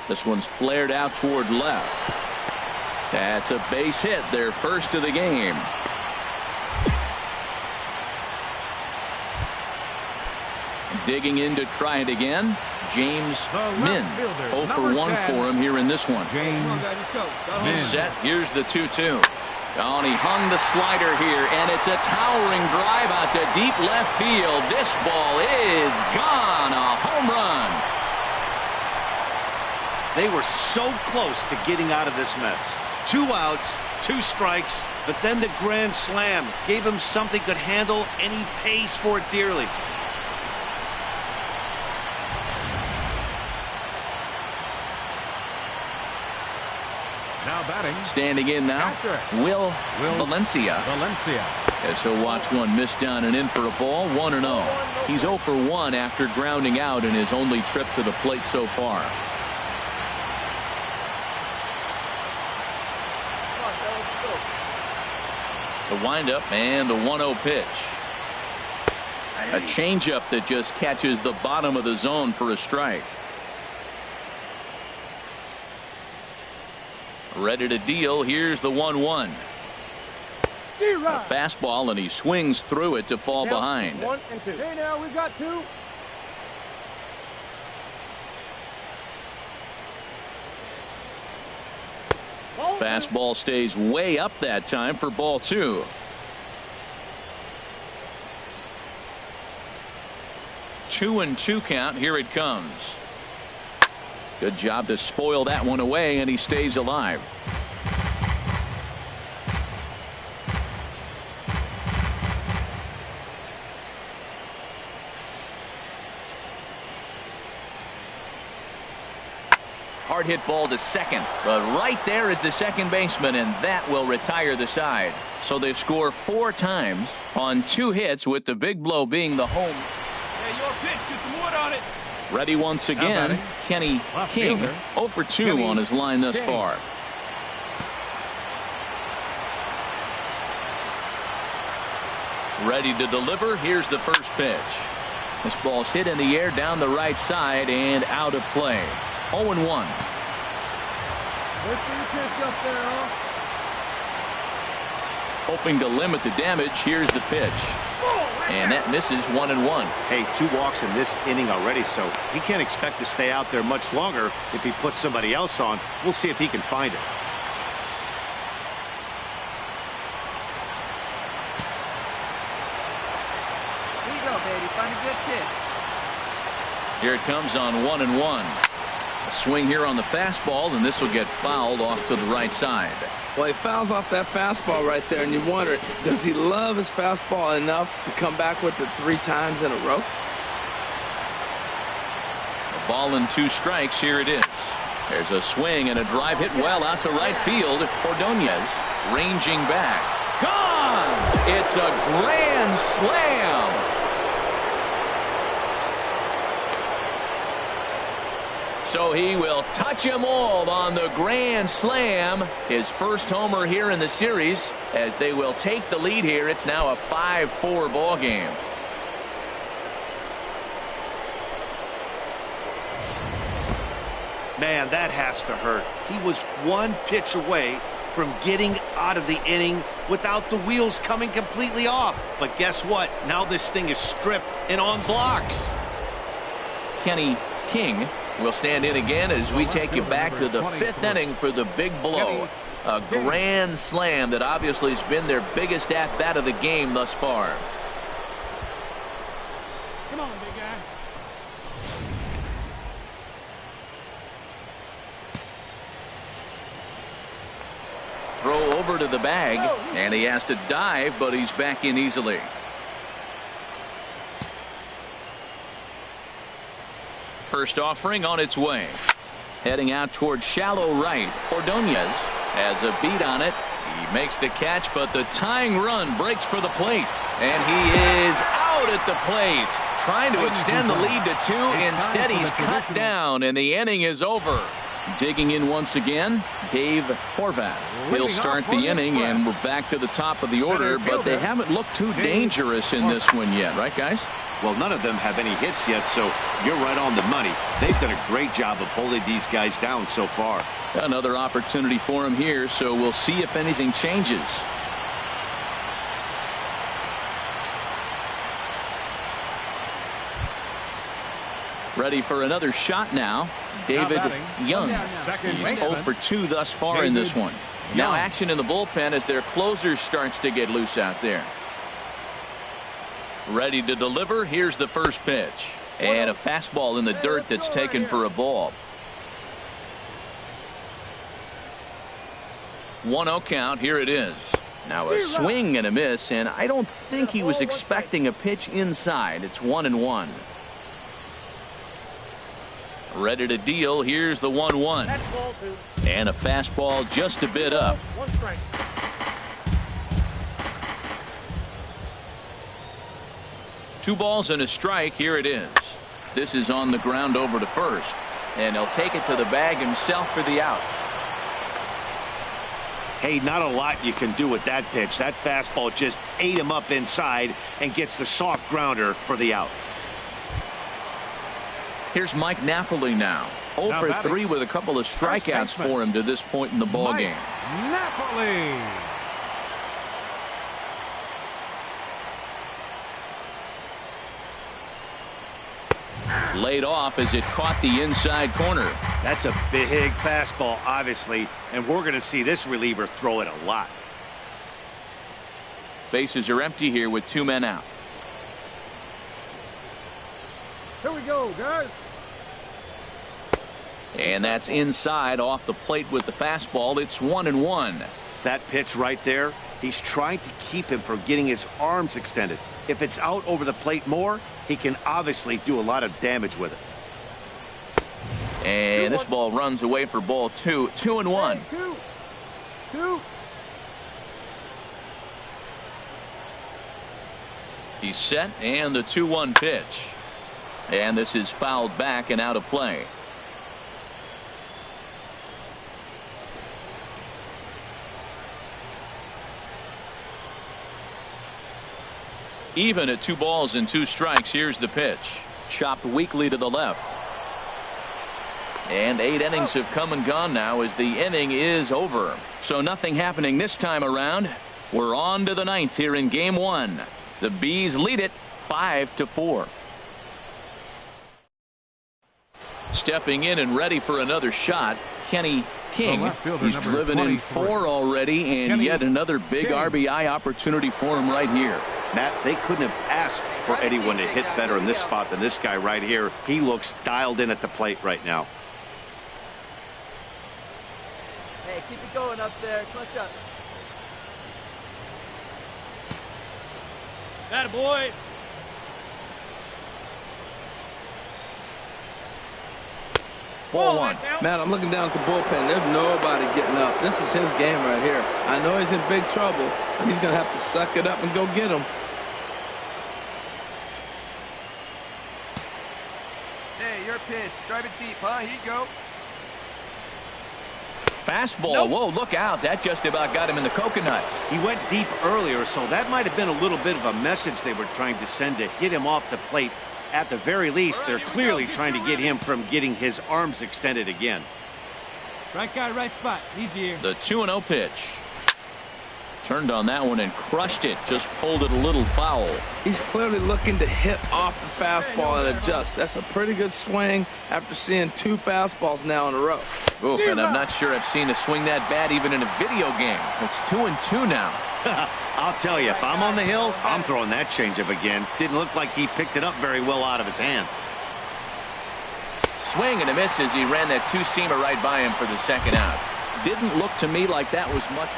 This one's flared out toward left. That's a base hit, their first of the game. Digging in to try it again, James Min. 0 for 1 for him here in this one. He's set. Here's the 2-2. Oh, and he hung the slider here, and it's a towering drive out to deep left field. This ball is gone. A home run. They were so close to getting out of this mess. 2 outs, 2 strikes, but then the grand slam gave him something could handle, and he pays for it dearly. Now batting. Standing in now, Will Valencia. As he'll watch one miss down and in for a ball. 1-0. He's 0 for 1 after grounding out in his only trip to the plate so far. The windup and the 1-0 pitch. A changeup that just catches the bottom of the zone for a strike. Ready to deal. Here's the 1-1. A fastball, and he swings through it to fall behind. 1 and 2. Hey, now we got 2. Fastball stays way up that time for ball 2. Two and 2 count. Here it comes. Good job to spoil that one away, and he stays alive. Hard hit ball to second, but right there is the second baseman, and that will retire the side. So they score 4 times on 2 hits, with the big blow being the home. Hey, your pitch, get some wood on it. Ready once again, Kenny King. 0 for 2 on his line thus far. Ready to deliver. Here's the first pitch. This ball's hit in the air down the right side and out of play. 0-1. Hoping to limit the damage. Here's the pitch. And that misses 1-1. Hey, 2 walks in this inning already, so he can't expect to stay out there much longer if he puts somebody else on. We'll see if he can find it. Here you go, baby. Find a good pitch. Here it comes on 1-1. A swing here on the fastball, and this will get fouled off to the right side. Well, he fouls off that fastball right there, and you wonder, does he love his fastball enough to come back with it 3 times in a row? A ball and 2 strikes. Here it is. There's a swing and a drive hit well out to right field. Ordonez ranging back. Gone! It's a grand slam. So he will touch them all on the grand slam. His first homer here in the series, as they will take the lead here. It's now a 5-4 ball game. Man, that has to hurt. He was 1 pitch away from getting out of the inning without the wheels coming completely off. But guess what? Now this thing is stripped and on blocks. Kenny King will stand in again as we take you back to the 5th inning for the big blow. A grand slam that obviously has been their biggest at-bat of the game thus far. Come on, big guy. Throw over to the bag, and he has to dive, but he's back in easily. First offering on its way. Heading out towards shallow right. Ordonez has a beat on it. He makes the catch, but the tying run breaks for the plate. And he is out at the plate. Trying to extend the lead to 2. Instead, he's cut down, and the inning is over. Digging in once again, Dave Horvath. He'll start the inning, and we're back to the top of the order, but they haven't looked too dangerous in this one yet, right, guys? Well, none of them have any hits yet, so you're right on the money. They've done a great job of holding these guys down so far. Another opportunity for him here, so we'll see if anything changes. Ready for another shot now. David Young. He's 0 for 2 thus far in this one. Now action in the bullpen as their closer starts to get loose out there. Ready to deliver. Here's the first pitch. And a fastball in the dirt that's taken for a ball. 1-0 count. Here it is. Now a swing and a miss, and I don't think he was expecting a pitch inside. It's 1-1. Ready to deal. Here's the 1-1. And a fastball just a bit up. 2 balls and a strike. Here it is. This is on the ground over to first. And he'll take it to the bag himself for the out. Hey, not a lot you can do with that pitch. That fastball just ate him up inside and gets the soft grounder for the out. Here's Mike Napoli now. 0 for 3 with a couple of strikeouts for him to this point in the ballgame. Napoli. Laid off as it caught the inside corner. That's a big fastball, obviously, and we're going to see this reliever throw it a lot. Bases are empty here with 2 men out. Here we go, guys. And that's inside off the plate with the fastball. It's 1-1. That pitch right there, he's trying to keep him from getting his arms extended. If it's out over the plate more, he can obviously do a lot of damage with it. And this ball runs away for ball 2. 2-1. 2. He's set, and the 2-1 pitch. And this is fouled back and out of play. Even at 2 balls and 2 strikes. Here's the pitch. Chopped weakly to the left. And 8 innings have come and gone now as the inning is over. So nothing happening this time around. We're on to the 9th here in game 1. The Bees lead it 5-4. Stepping in and ready for another shot, Kenny King. He's driven in 4 already, and yet another big RBI opportunity for him right here. Matt, they couldn't have asked for anyone to hit better in this spot than this guy right here. He looks dialed in at the plate right now. Hey, keep it going up there. Clutch up. Atta boy. Ball 1. Matt, I'm looking down at the bullpen. There's nobody getting up. This is his game right here. I know he's in big trouble, but he's going to have to suck it up and go get him. Hey, your pitch. Drive it deep, huh? Here you go. Fastball. Nope. Whoa, look out. That just about got him in the coconut. He went deep earlier, so that might have been a little bit of a message they were trying to send to get him off the plate. At the very least, they're clearly trying to get him from getting his arms extended again. Right guy, right spot. Need you here. The 2-0 pitch. Turned on that one and crushed it. Just pulled it a little foul. He's clearly looking to hit off the fastball and adjust. That's a pretty good swing after seeing 2 fastballs now in a row. Oof, and I'm not sure I've seen a swing that bad even in a video game. It's 2-2 now. I'll tell you, if I'm on the hill, I'm throwing that changeup again. Didn't look like he picked it up very well out of his hand. Swing and a miss as he ran that 2-seamer right by him for the second out. Didn't look to me like that was much.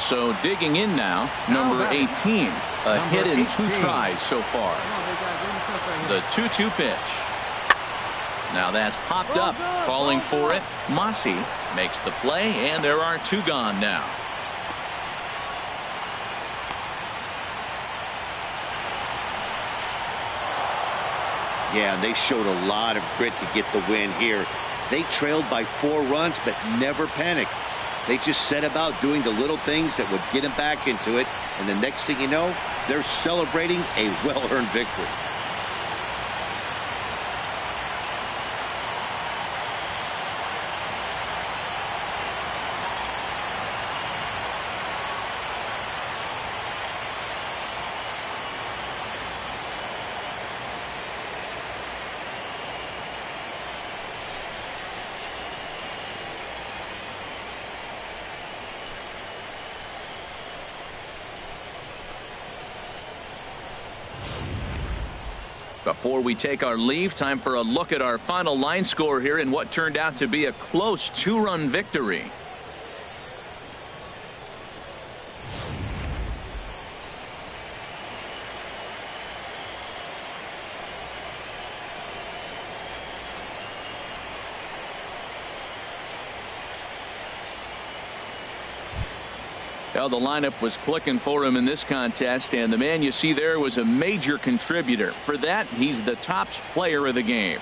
So digging in now, number 18. A hit in 2 tries so far. The 2-2 pitch. Now that's popped up. Calling for it. Mossy makes the play, and there are 2 gone now. Yeah, they showed a lot of grit to get the win here. They trailed by 4 runs, but never panicked. They just set about doing the little things that would get them back into it, and the next thing you know, they're celebrating a well-earned victory. Before we take our leave, time for a look at our final line score here in what turned out to be a close 2-run victory. Well, the lineup was clicking for him in this contest, and the man you see there was a major contributor. For that, he's the top player of the game.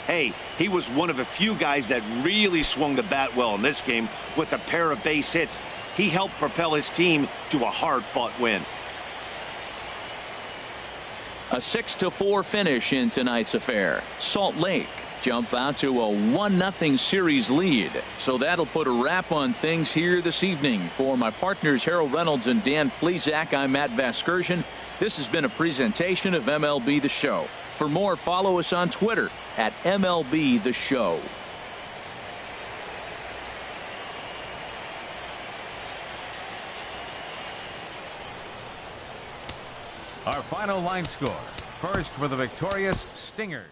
Hey, he was one of a few guys that really swung the bat well in this game with a pair of base hits. He helped propel his team to a hard-fought win. A 6-4 finish in tonight's affair. Salt Lake jump out to a 1-0 series lead. So that'll put a wrap on things here this evening. For my partners Harold Reynolds and Dan Plesac, I'm Matt Vasgersian. This has been a presentation of MLB The Show. For more, follow us on Twitter at MLB The Show. Our final line score. First for the victorious Stingers.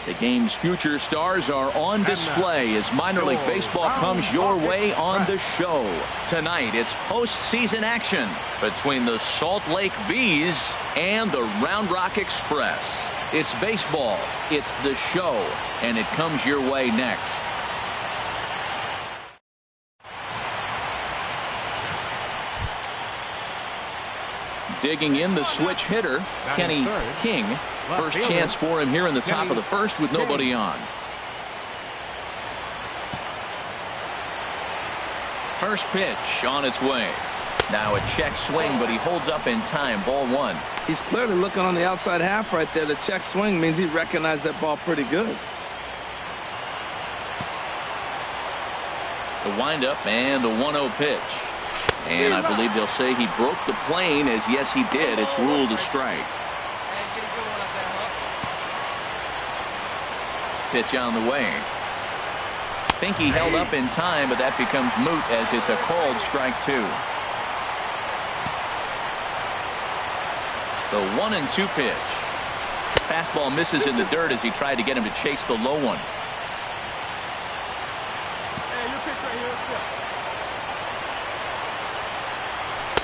The game's future stars are on display as minor league baseball comes your way on the show. Tonight, it's postseason action between the Salt Lake Bees and the Round Rock Express. It's baseball, it's the show, and it comes your way next. Digging in, the switch hitter, Kenny King. First chance for him here in the top of the first with nobody on. First pitch on its way. Now a check swing, but he holds up in time. Ball one. He's clearly looking on the outside half right there. The check swing means he recognized that ball pretty good. The windup and the 1-0 pitch. And I believe they'll say he broke the plane, as yes he did. It's ruled a strike. Pitch on the way. Think he held up in time, but that becomes moot as it's a called strike 2. The 1-2 pitch. Fastball misses in the dirt as he tried to get him to chase the low one. Hey, your pitch right here. Let's go.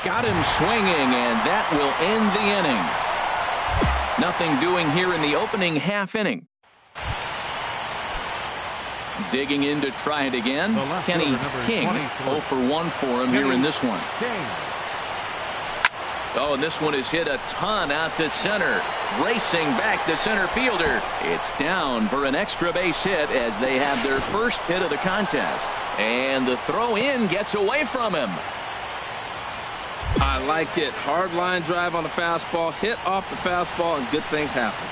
Got him swinging, and that will end the inning. Nothing doing here in the opening half inning. Digging in to try it again. Kenny King, 0 for 1 for him here in this one. Oh, and this one is hit a ton out to center. Racing back the center fielder. It's down for an extra base hit as they have their first hit of the contest. And the throw in gets away from him. I like it. Hard line drive on the fastball. Hit off the fastball, and good things happen.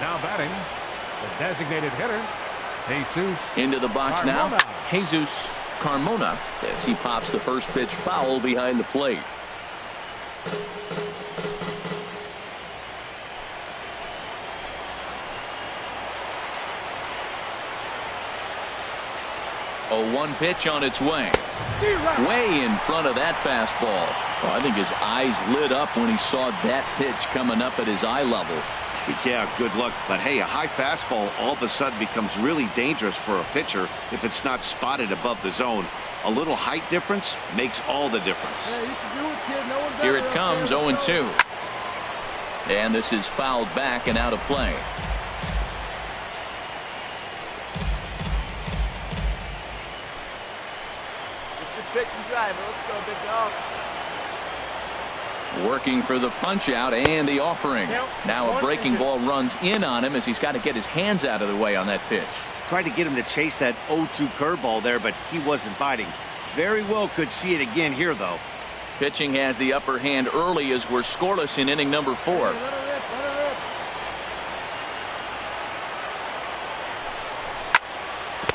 Now batting, the designated hitter, Jesus. Into the box Carmona. now, Jesus Carmona, as he pops the first pitch foul behind the plate. A 1 pitch on its way. Way in front of that fastball. Well, I think his eyes lit up when he saw that pitch coming up at his eye level. Yeah, good luck. But hey, a high fastball all of a sudden becomes really dangerous for a pitcher if it's not spotted above the zone. A little height difference makes all the difference. Hey, you can do it, kid. No one Here better it out comes, there. 0-2. And this is fouled back and out of play. It's your pitch and drive. Let's go, big dog. Working for the punch out and the offering. Now a breaking ball runs in on him as he's got to get his hands out of the way on that pitch. Tried to get him to chase that 0-2 curveball there, but he wasn't biting. Very well could see it again here, though. Pitching has the upper hand early as we're scoreless in inning number 4. Let her rip, let her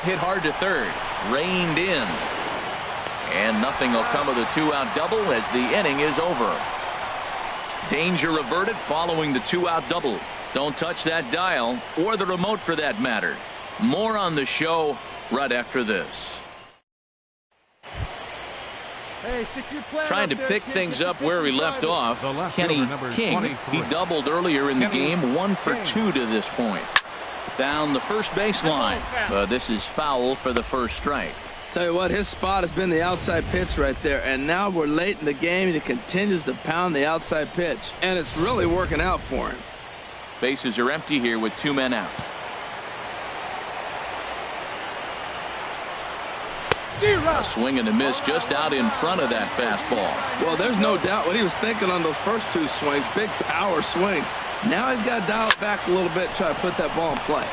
rip. Hit hard to third. Reined in. And nothing will come of the 2-out double as the inning is over. Danger averted following the 2-out double. Don't touch that dial or the remote for that matter. More on the show right after this. Hey, stick your plan Trying to up there, pick kid. things Get up your where we pitch and left drive it. off. The left Kenny fielder, number King, 23. he doubled earlier in the Kenny game, 1 for King. 2 to this point. Down the first baseline. This is foul for the first strike. Tell you what, his spot has been the outside pitch right there, and now we're late in the game and he continues to pound the outside pitch, and it's really working out for him. Bases are empty here with 2 men out. A swing and a miss just out in front of that fastball. Well, there's no doubt what he was thinking on those first 2 swings, big power swings. Now he's got to dial it back a little bit, try to put that ball in play.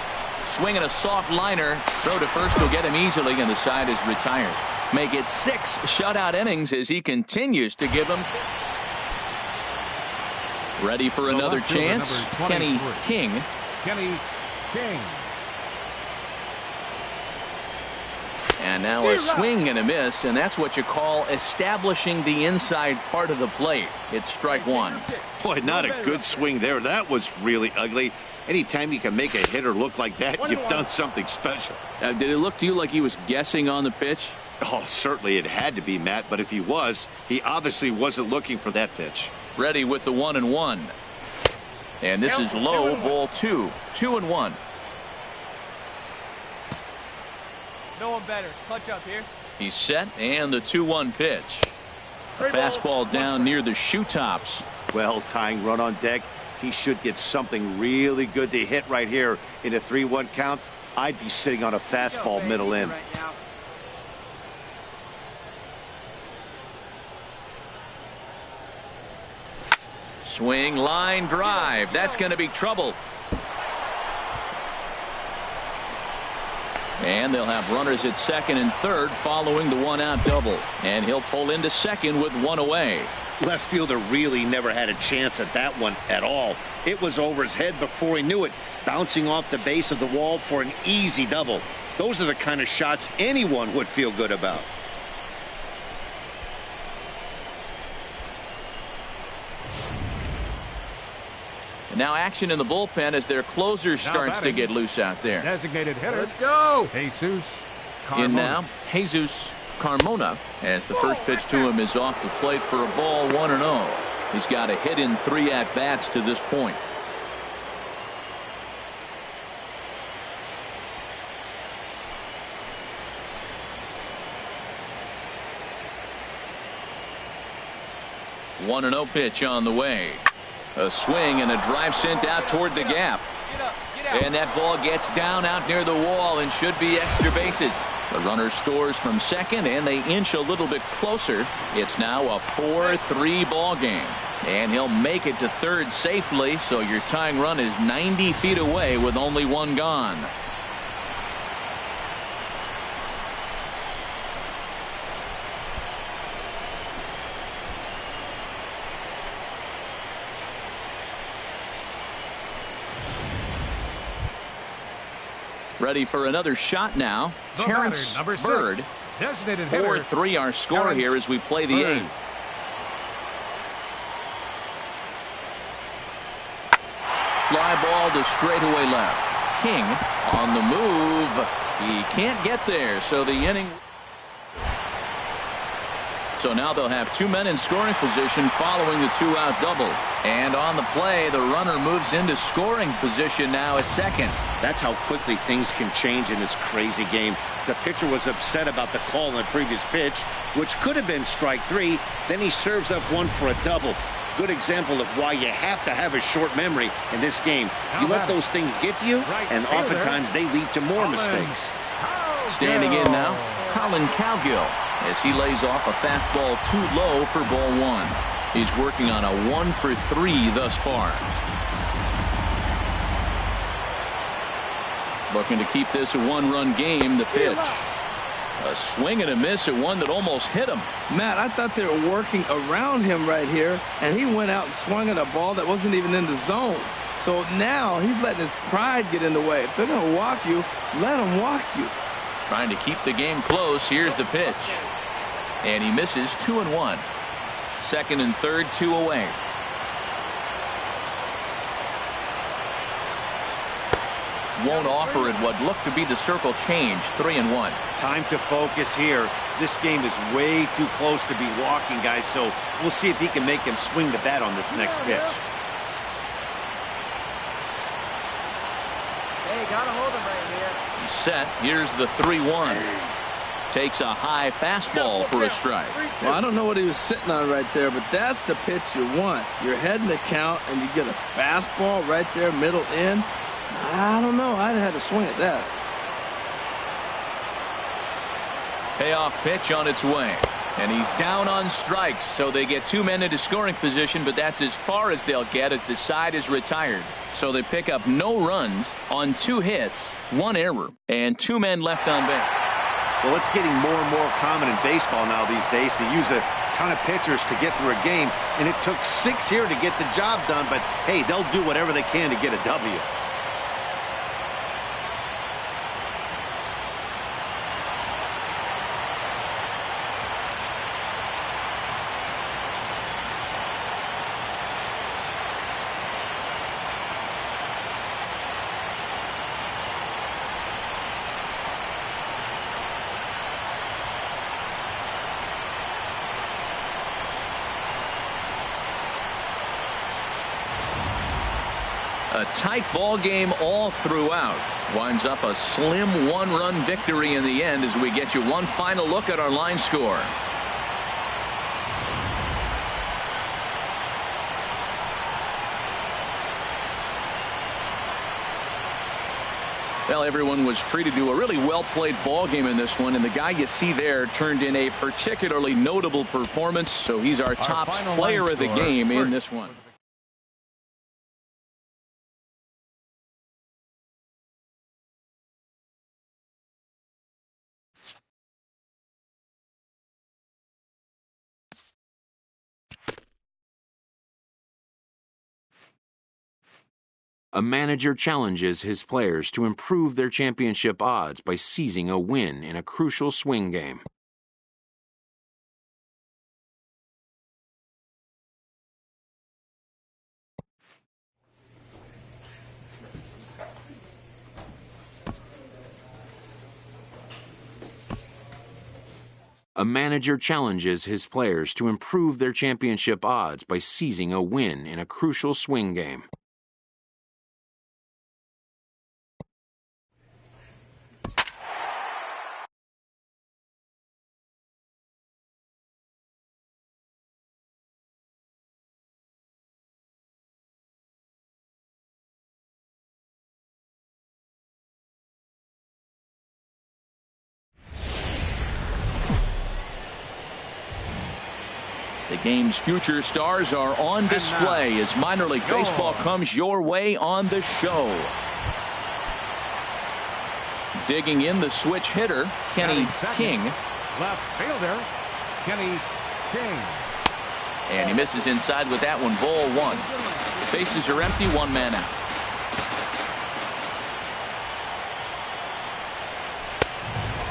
Swinging a soft liner. Throw to first will get him easily, and the side is retired. Make it 6 shutout innings as he continues to give them. Ready for The another left fielder, chance. number Kenny 23. King. Kenny King. And now a swing and a miss, and that's what you call establishing the inside part of the plate. It's strike 1. Boy, not a good swing there. That was really ugly. Anytime you can make a hitter look like that, you've done something special. Did it look to you like he was guessing on the pitch? Oh, certainly it had to be, Matt, but if he was, he obviously wasn't looking for that pitch. Ready with the 1-1. And this is low, ball 2. 2-1. No one better. Clutch up here. He's set, and the 2-1 pitch. A fastball down near the shoe tops. Well, tying run on deck. He should get something really good to hit right here in a 3-1 count. I'd be sitting on a fastball middle in. Swing, line, drive. That's going to be trouble. And they'll have runners at second and third following the 1-out double. And he'll pull into second with 1 away. Left fielder really never had a chance at that one at all. It was over his head before he knew it, bouncing off the base of the wall for an easy double. Those are the kind of shots anyone would feel good about. Now action in the bullpen as their closer starts to get loose out there. Designated hitter. Let's go. Jesus Carmona. In now, Jesus Carmona, as the first pitch to him is off the plate for a ball, 1-0. He's got a hit in 3 at-bats to this point. One 1-0 pitch on the way. A swing and a drive sent out toward the gap. And that ball gets down out near the wall and should be extra bases. The runner scores from second and they inch a little bit closer. It's now a 4-3 ball game. And he'll make it to third safely, so your tying run is 90 feet away with only one gone. Ready for another shot now. The Terrence batter, number 6, Bird. designated hitter. 4-3 our score Terrence here as we play the Bird. 8th. Fly ball to straightaway left. King on the move. He can't get there, so the inning. So now they'll have 2 men in scoring position following the 2-out double. And on the play, the runner moves into scoring position now at second. That's how quickly things can change in this crazy game. The pitcher was upset about the call on the previous pitch, which could have been strike 3. Then he serves up one for a double. Good example of why you have to have a short memory in this game. You let those things get to you, and oftentimes they lead to more mistakes. Standing in now, Colin Cowgill, as he lays off a fastball too low for ball 1. He's working on a 1 for 3 thus far. Looking to keep this a 1-run game. The pitch. A swing and a miss at one that almost hit him. Matt, I thought they were working around him right here, and he went out and swung at a ball that wasn't even in the zone. So now he's letting his pride get in the way. If they're going to walk you, let them walk you. Trying to keep the game close. Here's the pitch. And he misses 2-1. Second and third, 2 away. Won't offer it what looked to be the circle change. 3-1. Time to focus here. This game is way too close to be walking, guys, so we'll see if he can make him swing the bat on this next pitch. Hey, gotta hold him right here. He's set. Here's the 3-1. Takes a high fastball for a strike. Well, I don't know what he was sitting on right there, but that's the pitch you want. You're heading the count, and you get a fastball right there, middle in. I don't know. I'd have had to swing at that. Payoff pitch on its way. And he's down on strikes, so they get 2 men into scoring position, but that's as far as they'll get as the side is retired. So they pick up no runs on 2 hits, 1 error, and 2 men left on base. Well, it's getting more and more common in baseball now these days to use a ton of pitchers to get through a game, and it took 6 here to get the job done, but hey, they'll do whatever they can to get a W. A tight ball game all throughout. Winds up a slim 1-run victory in the end as we get you one final look at our line score. Well, everyone was treated to a really well-played ball game in this one, and the guy you see there turned in a particularly notable performance, so he's our top player of the game in this one. A manager challenges his players to improve their championship odds by seizing a win in a crucial swing game. A manager challenges his players to improve their championship odds by seizing a win in a crucial swing game. The game's future stars are on display as minor league baseball comes your way on the show. Digging in the switch hitter, Kenny King. Left fielder, Kenny King. And he misses inside with that one, ball one. The bases are empty, one man out.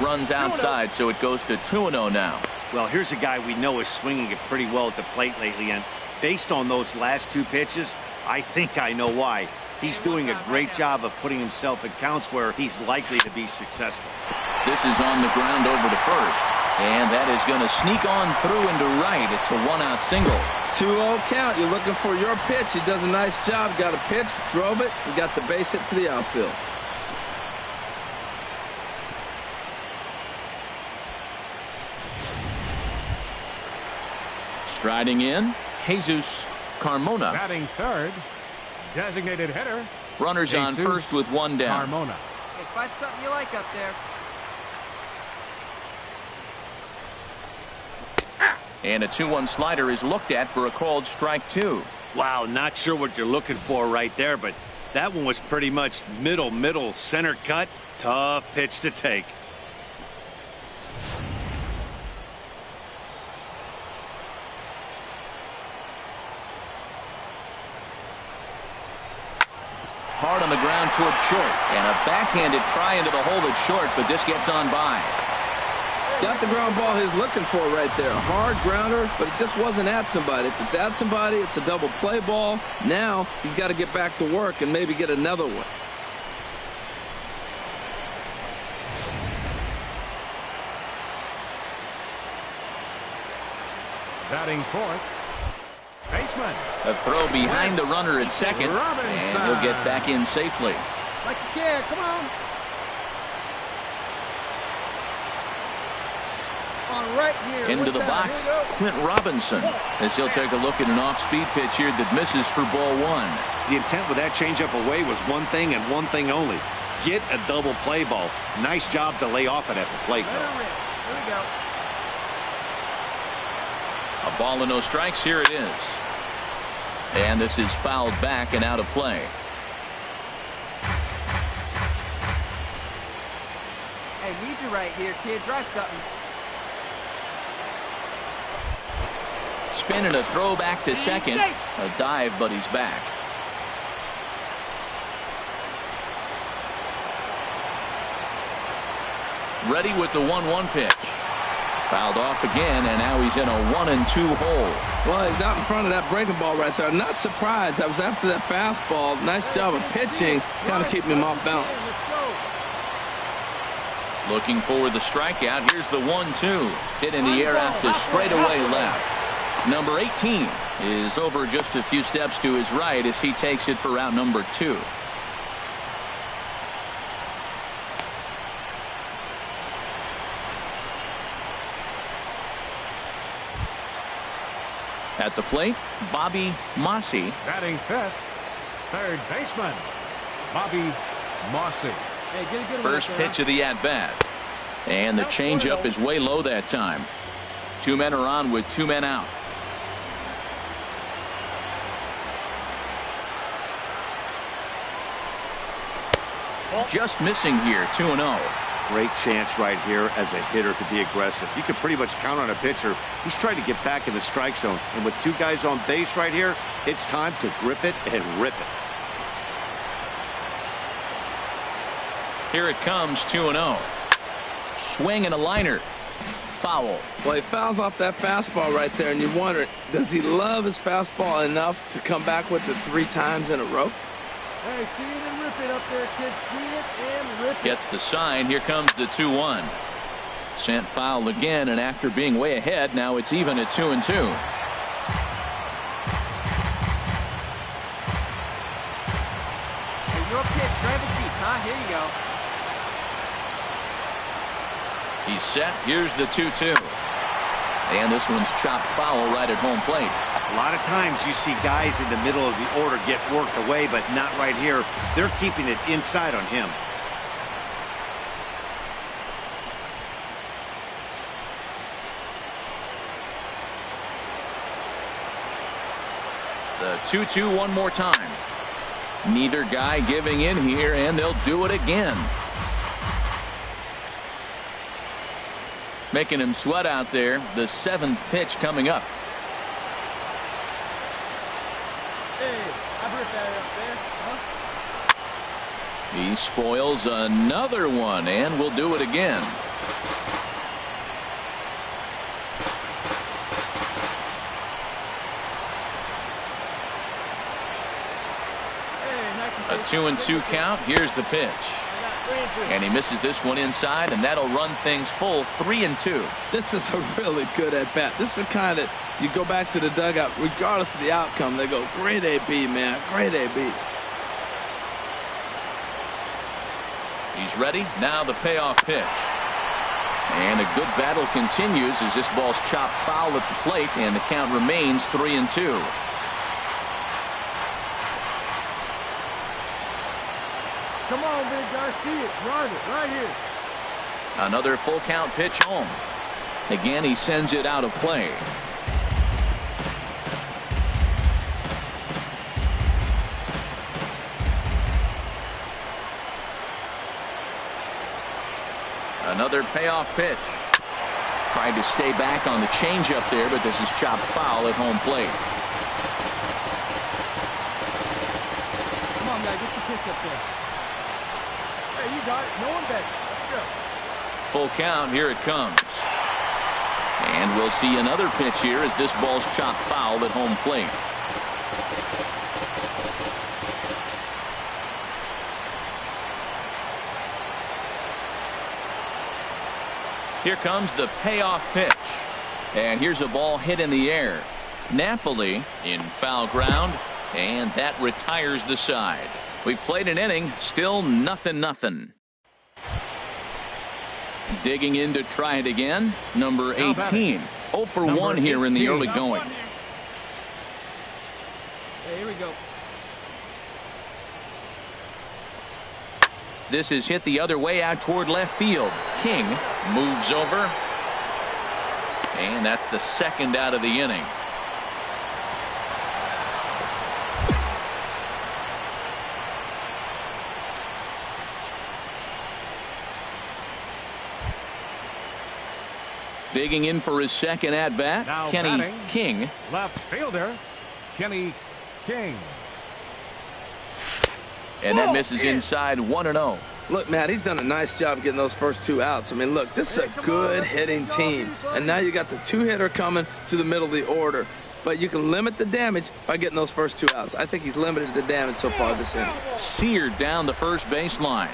Runs outside, so it goes to 2-0 now. Well, here's a guy we know is swinging it pretty well at the plate lately, and based on those last two pitches, I think I know why. He's doing a great job of putting himself in counts where he's likely to be successful. This is on the ground over to first, and that is going to sneak on through into right. It's a one-out single. 2-0 count. You're looking for your pitch. He does a nice job. Got a pitch, drove it, and got the base hit to the outfield. Striding in, Jesus Carmona. Batting third, designated hitter. Runners on first with one down. Carmona. Hey, find something you like up there. And a 2-1 slider is looked at for a called strike two. Wow, not sure what you're looking for right there, but that one was pretty much middle, center cut. Tough pitch to take. Hard on the ground towards short, and a backhanded try into the hole that's short, but this gets on by. Got the ground ball he's looking for right there. Hard grounder, but it just wasn't at somebody. If it's at somebody, it's a double play ball. Now he's got to get back to work and maybe get another one. Batting fourth, baseman. A throw behind the runner at second, and he'll get back in safely. Like you can, come on. On right here. Into the box, Clint Robinson, as he'll take a look at an off-speed pitch here that misses for ball one. The intent with that changeup away was one thing and one thing only. Get a double play ball. Nice job to lay off it at the plate, though. There we go. A ball and no strikes. Here it is. And this is fouled back and out of play. Hey, need you right here, kid. Drive something. Spin and a throw back to second. A dive, but he's back. Ready with the 1-1 pitch. Fouled off again, and now he's in a 1-2 hole. Well, he's out in front of that breaking ball right there. I'm not surprised. I was after that fastball. Nice job of pitching. Kind of keep him off balance. Looking for the strikeout. Here's the 1-2. Hit in the air out to straightaway left. Number 18 is over just a few steps to his right as he takes it for out number 2. At the plate, Bobby Mossy. Batting fifth, third baseman, Bobby Mossy. Hey, get a good First pitch of the at-bat. And the changeup is way low that time. 2 men are on with 2 men out. Just missing here, 2-0. Great chance right here as a hitter to be aggressive. You can pretty much count on a pitcher. He's trying to get back in the strike zone. And with 2 guys on base right here, it's time to grip it and rip it. Here it comes, 2-0. Swing and a liner. Foul. Well, he fouls off that fastball right there, and you wonder, does he love his fastball enough to come back with it 3 times in a row? Hey, see it and rip it up there, kid. See it and rip it. Gets the sign. Here comes the 2-1. Sent foul again, and after being way ahead, now it's even at 2-2. Hey, your pitch. Drive it deep, huh? Here you go. He's set. Here's the 2-2. And this one's chopped foul right at home plate. A lot of times you see guys in the middle of the order get worked away, but not right here. They're keeping it inside on him. The 2-2 one more time. Neither guy giving in here, and they'll do it again. Making him sweat out there. The 7th pitch coming up. Hey, I ripped that up there, huh? He spoils another one, and will do it again. A 2-2 count. Here's the pitch. And he misses this one inside, and that'll run things full 3-2. This is a really good at-bat. This is the kind that you go back to the dugout, regardless of the outcome, they go, great AB, man, great AB. He's ready. Now the payoff pitch. And a good battle continues as this ball's chopped foul at the plate, and the count remains 3-2. Come on, big guy. See it. Drive it right here. Another full count pitch home. Again, he sends it out of play. Another payoff pitch. Tried to stay back on the changeup there, but this is chopped foul at home plate. Come on, guy. Get the pitch up there. Hey, you got it. No one better. Let's go. Full count. Here it comes. And we'll see another pitch here as this ball's chopped foul at home plate. Here comes the payoff pitch. And here's a ball hit in the air. Napoli in foul ground, and that retires the side. We've played an inning, still 0-0. Digging in to try it again, number 18. 0 for 1 here in the early going. Hey, here we go. This is hit the other way out toward left field. King moves over. And that's the second out of the inning. Digging in for his second at bat, Now Kenny batting, King. Left fielder, Kenny King. And that misses inside 1-0. Look, Matt, he's done a nice job getting those first 2 outs. I mean, look, this is a good hitting team. And now you got the 2-hitter coming to the middle of the order. But you can limit the damage by getting those first 2 outs. I think he's limited the damage so far this inning. Seared down the first baseline.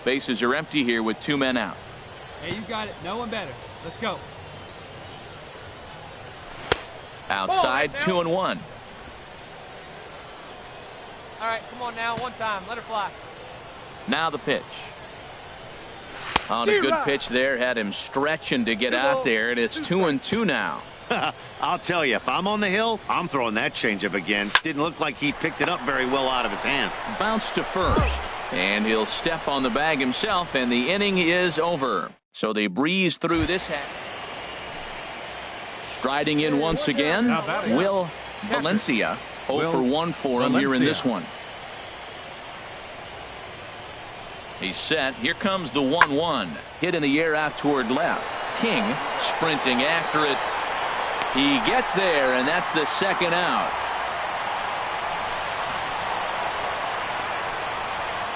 Bases are empty here with 2 men out. Hey, you got it. No one better. Let's go. Outside, 2-1. All right, come on now. One time. Let her fly. Now the pitch. On a good pitch there, had him stretching to get out there, and it's 2-2 now. I'll tell you, if I'm on the hill, I'm throwing that changeup again. Didn't look like he picked it up very well out of his hand. Bounce to first, and he'll step on the bag himself, and the inning is over. So they breeze through this half. Striding in once again, Will Valencia. 0 for 1 for him here in this one. He's set. Here comes the 1-1. Hit in the air out toward left. King sprinting after it. He gets there, and that's the second out.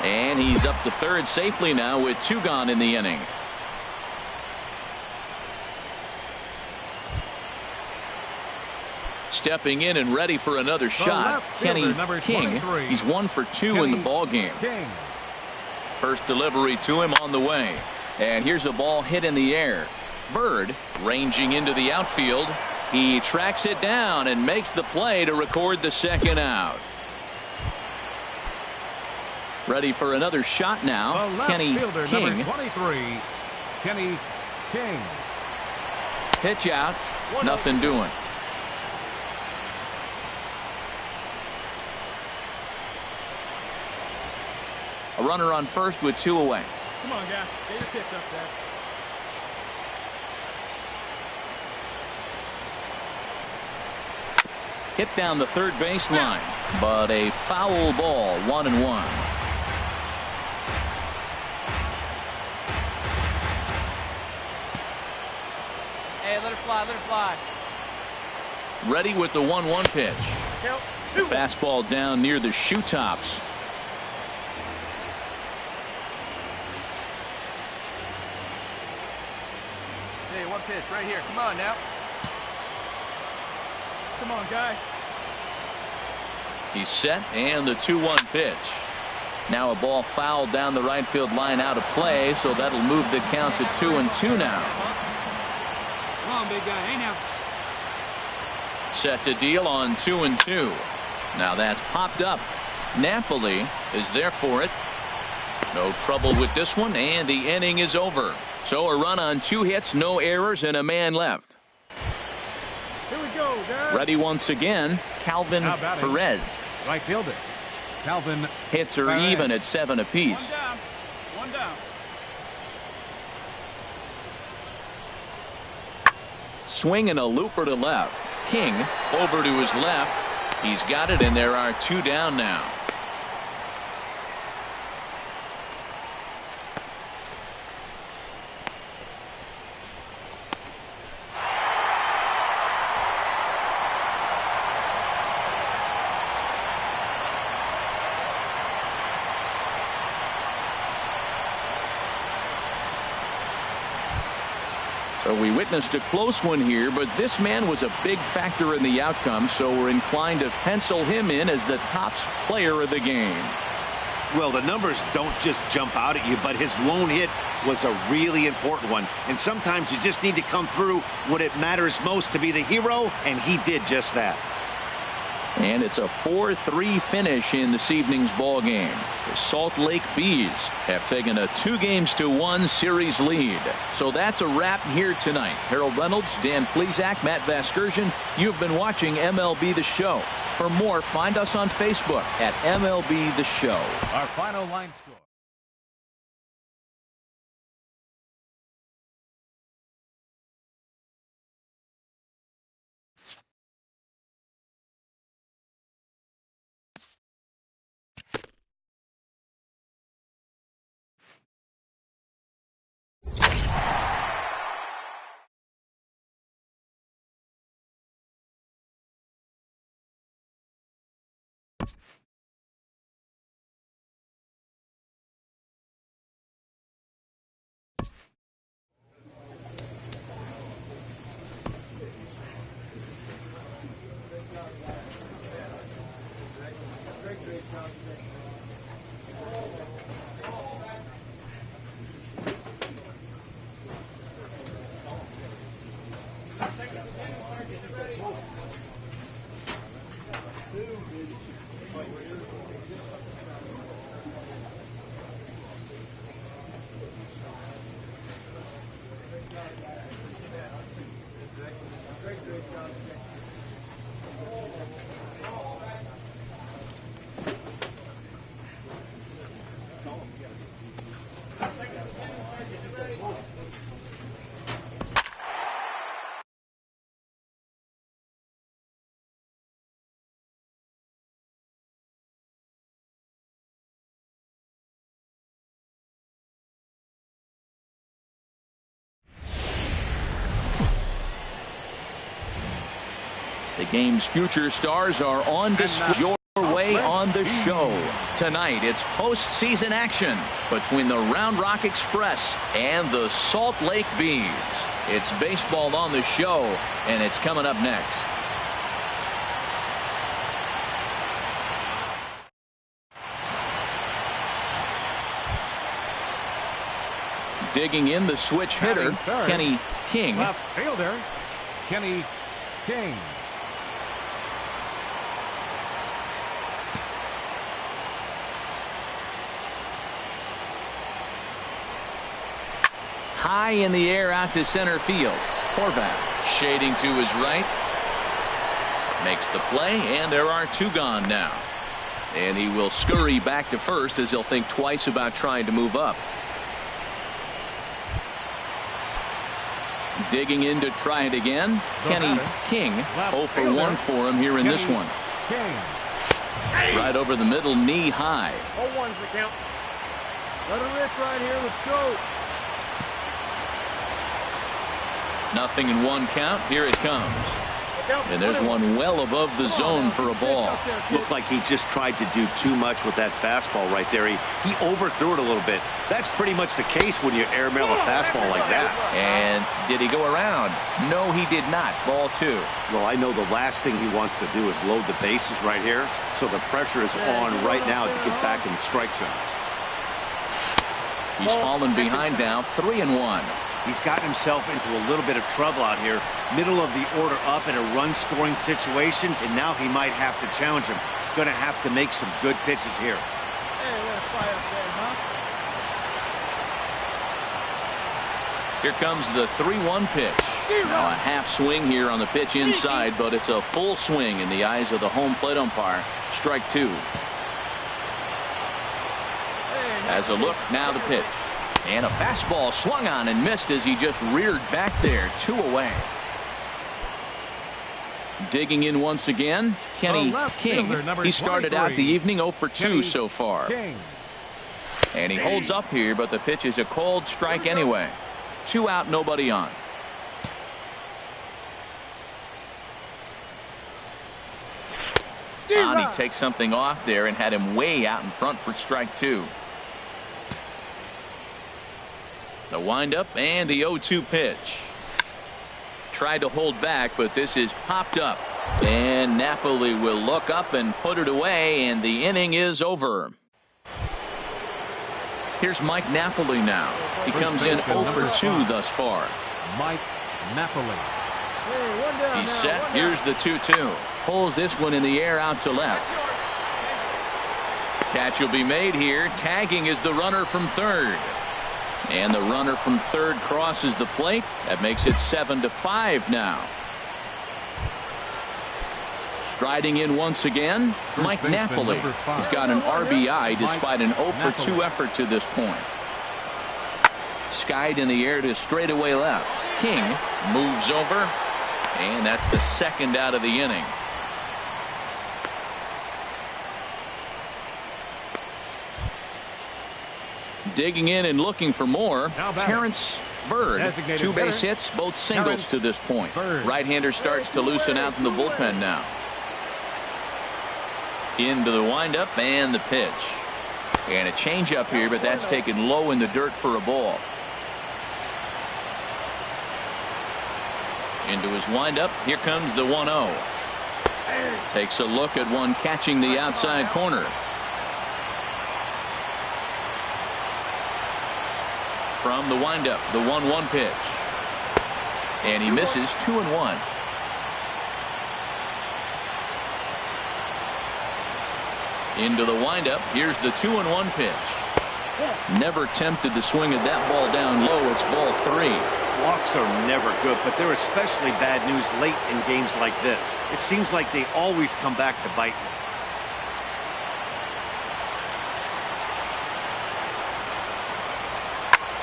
And he's up to third safely now with 2 gone in the inning. Stepping in and ready for another shot, Kenny King. He's 1 for 2 in the ball game. First delivery to him on the way. And here's a ball hit in the air. Bird ranging into the outfield. He tracks it down and makes the play to record the second out. Ready for another shot now. Kenny King. Number 23, Kenny King. Pitch out. Nothing doing. A runner on first with 2 away. Come on, guy. Get your pitch up there. Hit down the third base line, but a foul ball, 1-1. Hey, let it fly, let it fly. Ready with the 1-1 pitch. The fastball down near the shoe tops. Hey, 1 pitch right here. Come on now. Come on, guy. He's set, and the 2-1 pitch. Now a ball fouled down the right field line out of play, so that'll move the count to 2-2 now. Come on, big guy. Hey, now. Set to deal on 2-2. Now that's popped up. Napoli is there for it. No trouble with this one, and the inning is over. So a run on 2 hits, no errors, and a man left. Here we go, guys. Ready once again, Calvin Perez. Right fielder, Calvin. Hits are Perez. even at 7 apiece. One down. Swing and a looper to left. King over to his left. He's got it, and there are 2 down now. So we witnessed a close one here, but this man was a big factor in the outcome, so we're inclined to pencil him in as the top player of the game. Well, the numbers don't just jump out at you, but his lone hit was a really important one. And sometimes you just need to come through when it matters most to be the hero, and he did just that. And it's a 4-3 finish in this evening's ball game. The Salt Lake Bees have taken a 2-1 series lead. So that's a wrap here tonight. Harold Reynolds, Dan Plesac, Matt Vasgersian. You've been watching MLB The Show. For more, find us on Facebook at MLB The Show. Our final line score. The game's future stars are on display your way. underway on the show. Tonight, it's postseason action between the Round Rock Express and the Salt Lake Bees. It's baseball on the show, and it's coming up next. Digging in the switch hitter, Kenny King. Left fielder, Kenny King. High in the air out to center field. Horvath shading to his right. Makes the play, and there are two gone now. And he will scurry back to first as he'll think twice about trying to move up. Digging in to try it again. Kenny King, 0 for 1 for him here in this one. Right over the middle, knee high. 0-1's the count. Let her rip right here. Let's go. Nothing in one count. Here it comes. And there's one well above the zone for a ball. Looked like he just tried to do too much with that fastball right there. He overthrew it a little bit. That's pretty much the case when you airmail a fastball like that. And did he go around? No, he did not. Ball 2. Well, I know the last thing he wants to do is load the bases right here. So the pressure is on right now to get back in the strike zone. He's fallen behind now, 3-1. He's gotten himself into a little bit of trouble out here. Middle of the order up in a run-scoring situation, and now he might have to challenge him. Going to have to make some good pitches here. Hey, let's fly up there, huh? Here comes the 3-1 pitch. Now a half swing here on the pitch inside, but it's a full swing in the eyes of the home plate umpire. Strike 2. As a look, now the pitch. And a fastball swung on and missed as he just reared back there. 2 away. Digging in once again, Kenny King. He started out the evening 0 for 2 so far. And he holds up here, but the pitch is a cold strike anyway. 2 out, nobody on. He takes something off there and had him way out in front for strike 2. The windup and the 0-2 pitch. Tried to hold back, but this is popped up. And Napoli will look up and put it away, and the inning is over. Here's Mike Napoli now. He comes in 0 for 2 thus far. Mike Napoli. He's set. Here's the 2-2. Pulls this one in the air out to left. Catch will be made here. Tagging is the runner from third. And the runner from third crosses the plate. That makes it 7-5 now. Striding in once again, Mike Napoli. He's got an RBI despite an 0 for 2 effort to this point. Skied in the air to straightaway left. King moves over, and that's the second out of the inning. Digging in and looking for more, Terrence Bird. 2 base hits, both singles to this point. Right-hander starts to loosen out in the bullpen now. Into the windup and the pitch. And a changeup here, but that's taken low in the dirt for a ball. Into his windup. Here comes the 1-0. Takes a look at one catching the outside corner. From the windup, the 1-1 pitch. And he misses 2-1. Into the windup. Here's the 2-1 pitch. Never tempted to swing at that ball down low. It's ball 3. Walks are never good, but they're especially bad news late in games like this. It seems like they always come back to bite me.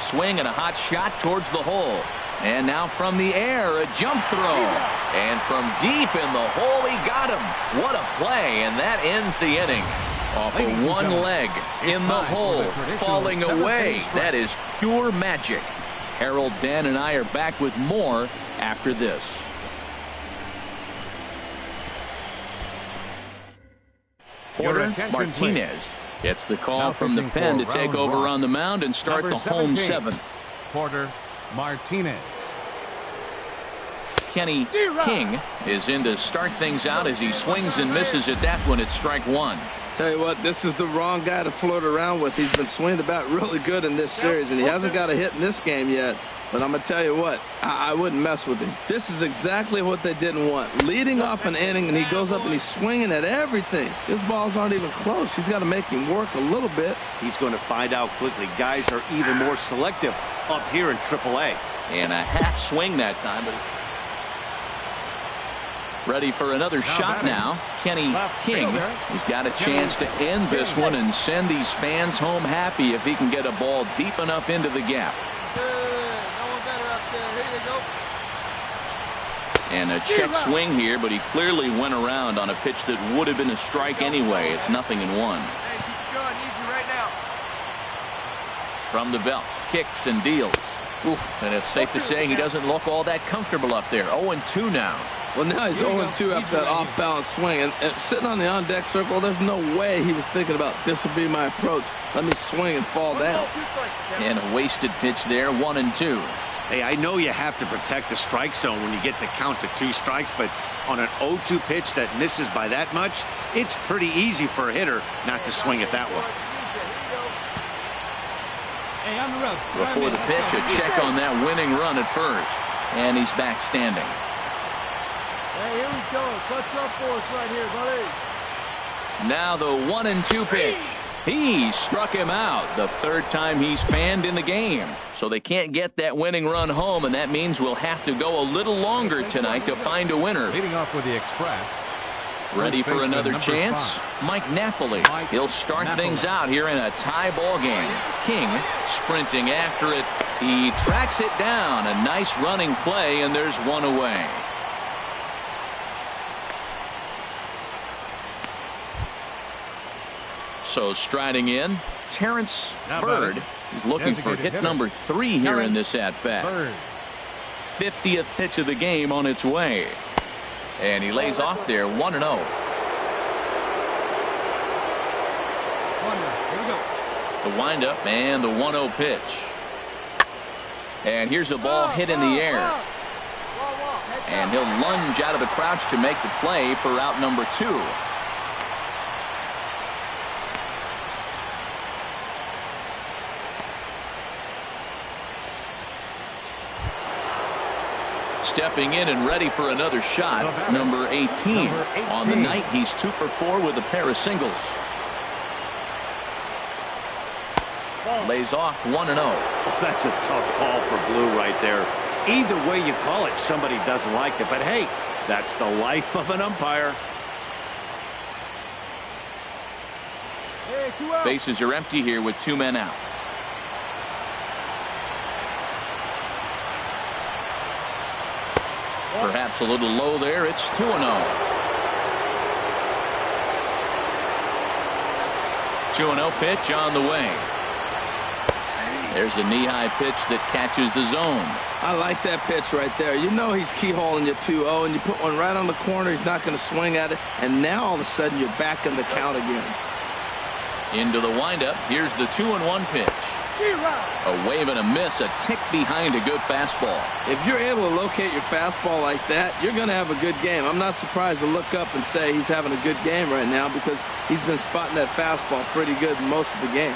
Swing and a hot shot towards the hole. And now from the air, a jump throw. And from deep in the hole, he got him. What a play, and that ends the inning. Off of one leg in the hole, falling away. That is pure magic. Harold, Dan, and I are back with more after this. Porter attention, Martinez gets the call Now from the pitching pen for to take Round over Rock. on the mound and start Number the home 17, seventh. Porter Martinez. Kenny King is in to start things out as he swings and misses at that one at strike one. Tell you what, this is the wrong guy to flirt around with. He's been swinging about really good in this series, and he hasn't got a hit in this game yet. But I'm going to tell you what, I wouldn't mess with him. This is exactly what they didn't want. Leading off an inning, and he goes up and he's swinging at everything. His balls aren't even close. He's got to make him work a little bit. He's going to find out quickly. Guys are even more selective up here in AAA. And a half swing that time, but ready for another shot now. Kenny King has got a chance to end this one and send these fans home happy if he can get a ball deep enough into the gap. And a check swing here, but he clearly went around on a pitch that would have been a strike anyway. It's 0-1. Hey, keep going. Need you right now. From the belt, kicks and deals. Oof, and it's safe to say he doesn't look all that comfortable up there. 0-2 now. Well, now he's 0-2 after that off-balance swing. And sitting on the on-deck circle, there's no way he was thinking about this will be my approach. Let me swing and fall down. And a wasted pitch there, 1-2. Hey, I know you have to protect the strike zone when you get the count to 2 strikes, but on an 0-2 pitch that misses by that much, it's pretty easy for a hitter not to swing at that one. Hey, on the road. Before the pitch, a check on that winning run at first. And he's back standing. Hey, here we go. Clutch up for us right here, buddy. Now the 1-2 pitch. He struck him out the third time he's fanned in the game. So they can't get that winning run home, and that means we'll have to go a little longer tonight to find a winner. Leading off with the Express. Ready for another chance? Mike Napoli. He'll start things out here in a tie ball game. King sprinting after it. He tracks it down. A nice running play, and there's one away. So striding in, Terrence Bird is looking for hit number 3 here in this at-bat. 50th pitch of the game on its way. And he lays off there 1-0. Here we go. The windup and the 1-0 pitch. And here's a ball hit in the air. And he'll lunge out of the crouch to make the play for out number 2. Stepping in and ready for another shot, number 18. On the night, he's 2 for 4 with a pair of singles. Lays off 1-0. That's a tough call for Blue right there. Either way you call it, somebody doesn't like it. But hey, that's the life of an umpire. Hey, 2 out. Bases are empty here with 2 men out. Perhaps a little low there. It's 2-0. 2-0 pitch on the way. There's a knee-high pitch that catches the zone. I like that pitch right there. You know he's keyholing you 2-0, and you put one right on the corner. He's not going to swing at it. And now all of a sudden you're back in the count again. Into the windup. Here's the 2-1 pitch. A wave and a miss, a tick behind a good fastball. If you're able to locate your fastball like that, you're going to have a good game. I'm not surprised to look up and say he's having a good game right now because he's been spotting that fastball pretty good most of the game.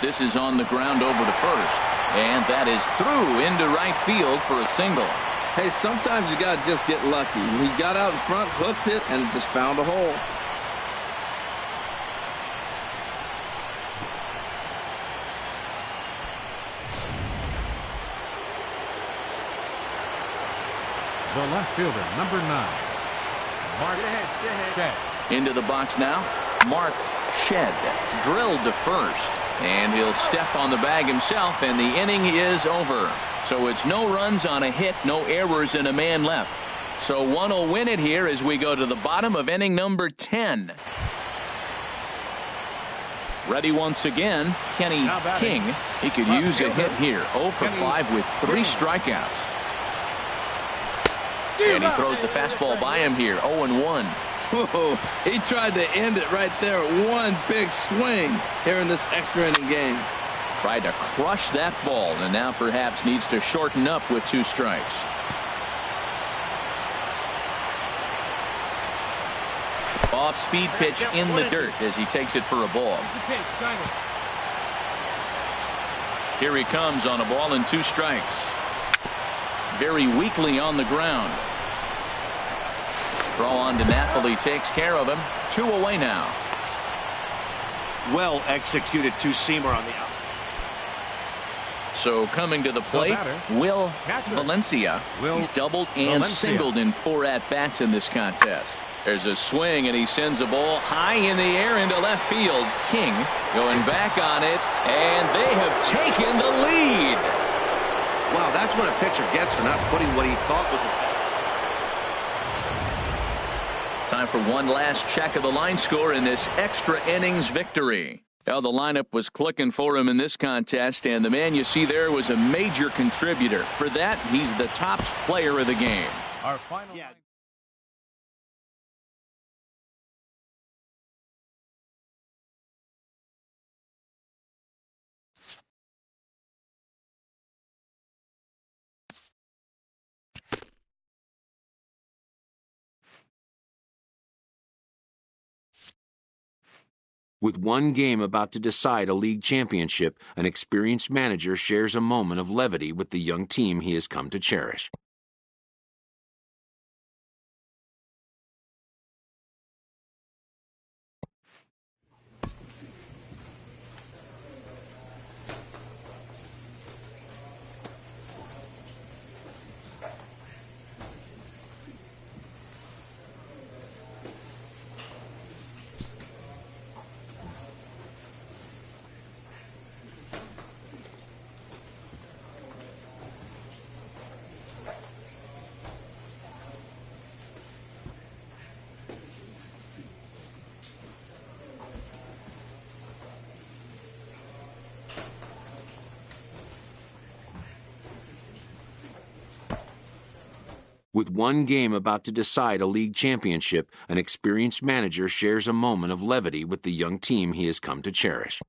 This is on the ground over to first, and that is through into right field for a single. Hey, sometimes you got to just get lucky. He got out in front, hooked it, and just found a hole. The left fielder, number 9, Mark Shed. Into the box now, Mark Shed. Drilled to first, and he'll step on the bag himself, and the inning is over. So it's no runs on a hit, no errors, and a man left. So one will win it here as we go to the bottom of inning number 10. Ready once again, Kenny King. He could use a hit here. 0 for 5 with 3 strikeouts. And he throws the fastball by him here. 0-1. Whoa, he tried to end it right there. One big swing here in this extra inning game. Tried to crush that ball, and now perhaps needs to shorten up with 2 strikes. Off-speed pitch in the dirt as he takes it for a ball. Here he comes on a ball and 2 strikes. Very weakly on the ground. Throw on to Napoli takes care of him. 2 away now. Well executed two-seamer on the out. So coming to the plate, Will Valencia. He's doubled and singled in 4 at-bats in this contest. There's a swing, and he sends a ball high in the air into left field. King going back on it, and they have taken the lead. Wow, that's what a pitcher gets for not putting what he thought was a... Time for one last check of the line score in this extra innings victory. Well, the lineup was clicking for him in this contest, and the man you see there was a major contributor. For that, he's the top player of the game. Our final. Yeah. With one game about to decide a league championship, an experienced manager shares a moment of levity with the young team he has come to cherish. With one game about to decide a league championship, an experienced manager shares a moment of levity with the young team he has come to cherish.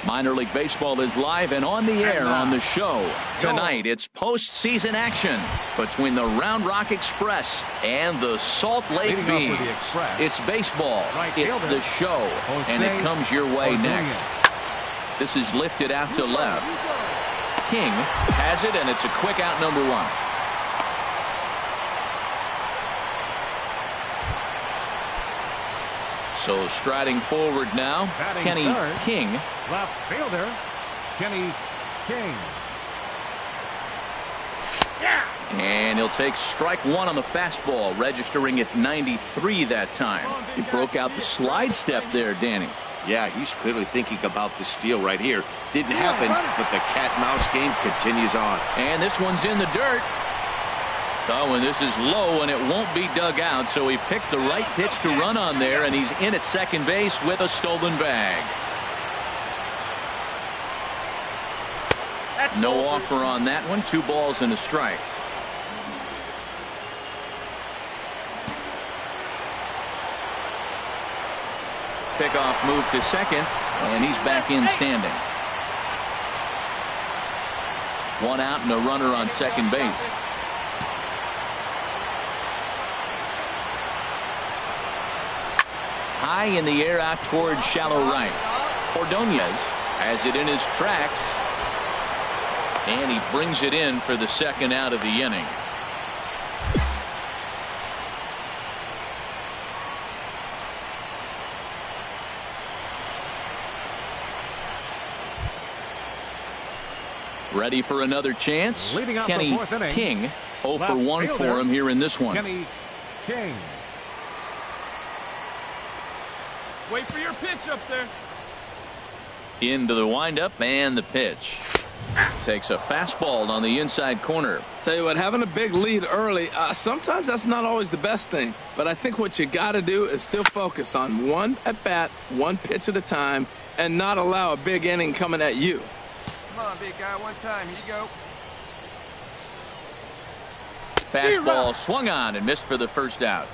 Minor League Baseball is live and on the air on the show. Tonight, it's postseason action between the Round Rock Express and the Salt Lake Bees. It's baseball, it's the show, and it comes your way next. This is lifted out to left. King has it, and it's a quick out, number 1. So striding forward now, Kenny King. Left fielder, Kenny King. And he'll take strike 1 on the fastball, registering at 93 that time. He broke out the slide step there, Danny. Yeah, he's clearly thinking about the steal right here. Didn't happen, but the cat-mouse game continues on. And this one's in the dirt. Oh, and this is low, and it won't be dug out, so he picked the right pitch to run on there, and he's in at second base with a stolen bag. No offer on that one. 2 balls and a strike. Pickoff move to second, and he's back in standing. 1 out and a runner on second base. High in the air out towards shallow right. Ordonez has it in his tracks, and he brings it in for the second out of the inning. Ready for another chance. Leading off the Kenny fourth inning, King 0 for left 1 fielder, for him here in this one. Kenny King. Wait for your pitch up there. Into the windup and the pitch. Takes a fastball on the inside corner. Tell you what, having a big lead early, sometimes that's not always the best thing. But I think what you got to do is still focus on one at bat, one pitch at a time, and not allow a big inning coming at you. Come on, big guy, one time. Here you go. Fastball swung on and missed for the first out.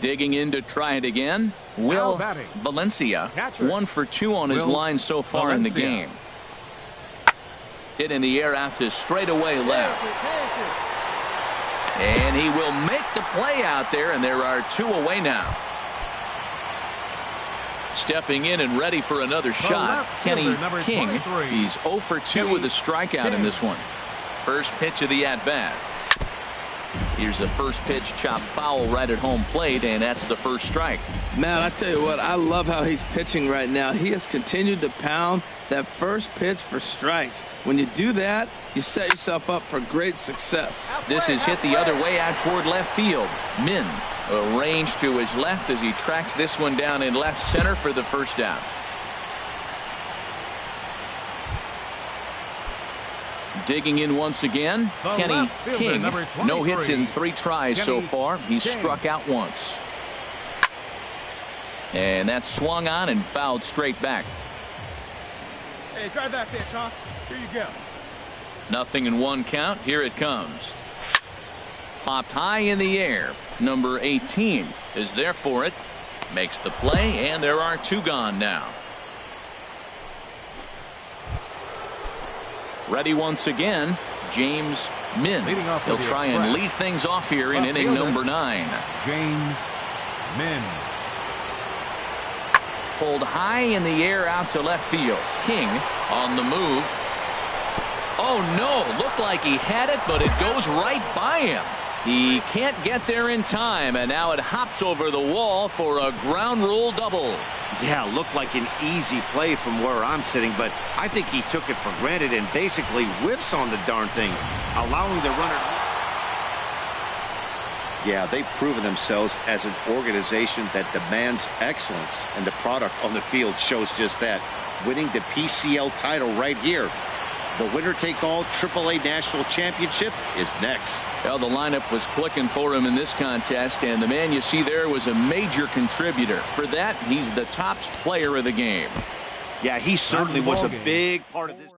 Digging in to try it again. Will Valencia, Catcher. 1 for 2 on his Will line so far in the Valencia. game. Hit in the air out to straightaway left. And he will make the play out there, and there are 2 away now. Stepping in and ready for another shot, left Kenny fielder, number King. 23. He's 0 for 2 with a strikeout in this one. First pitch of the at-bat. Here's the first pitch, chopped foul right at home plate, and that's the first strike. Man, I tell you what, I love how he's pitching right now. He has continued to pound that first pitch for strikes. When you do that, you set yourself up for great success. This is hit the other way out toward left field. Min arranged to his left as he tracks this one down in left center for the first out. Digging in once again, The Kenny left fielder, King. number No hits 23. in 3 tries so Kenny far. He's King. struck out once. And that's swung on and fouled straight back. Hey, drive that pitch, huh? Here you go. 0-1 count. Here it comes. Popped high in the air. Number 18 is there for it. Makes the play, and there are 2 gone now. Ready once again, James Min. Leading off He'll with the try and express. lead things off here in Left inning fielder. number 9. James Min. Pulled high in the air out to left field. King on the move. Oh no, looked like he had it, but it goes right by him. He can't get there in time, and now it hops over the wall for a ground rule double. Yeah, looked like an easy play from where I'm sitting, but I think he took it for granted and basically whiffs on the darn thing, allowing the runner. Yeah, they've proven themselves as an organization that demands excellence, and the product on the field shows just that. Winning the PCL title right here. The winner-take-all AAA National Championship is next. Well, the lineup was clicking for him in this contest, and the man you see there was a major contributor. For that, he's the tops player of the game. Yeah, he certainly was a big part of this.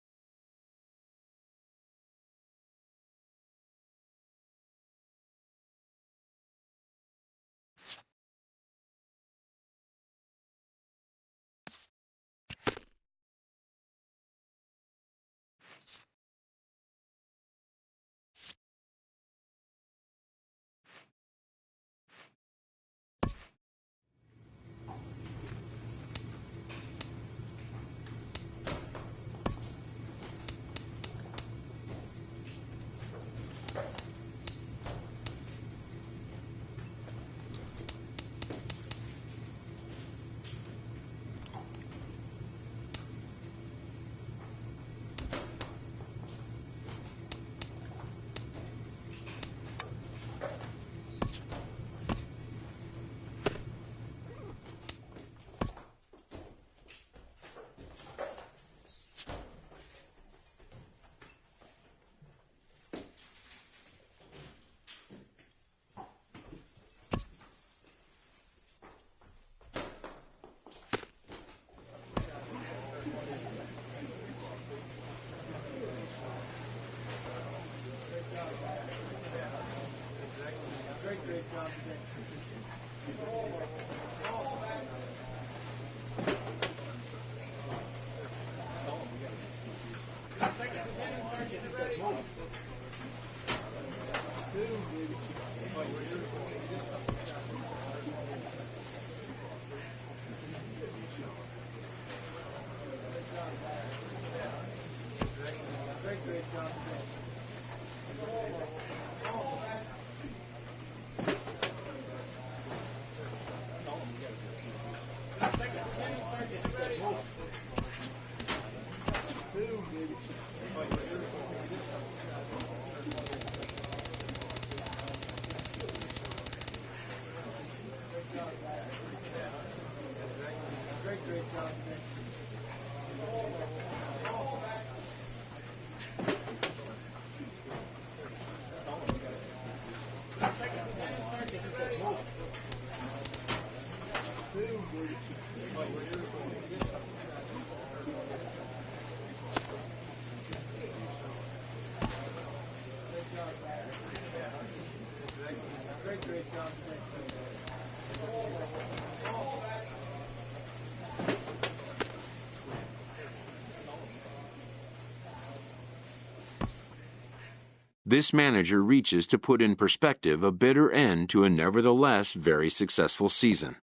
This manager reaches to put in perspective a bitter end to a nevertheless very successful season.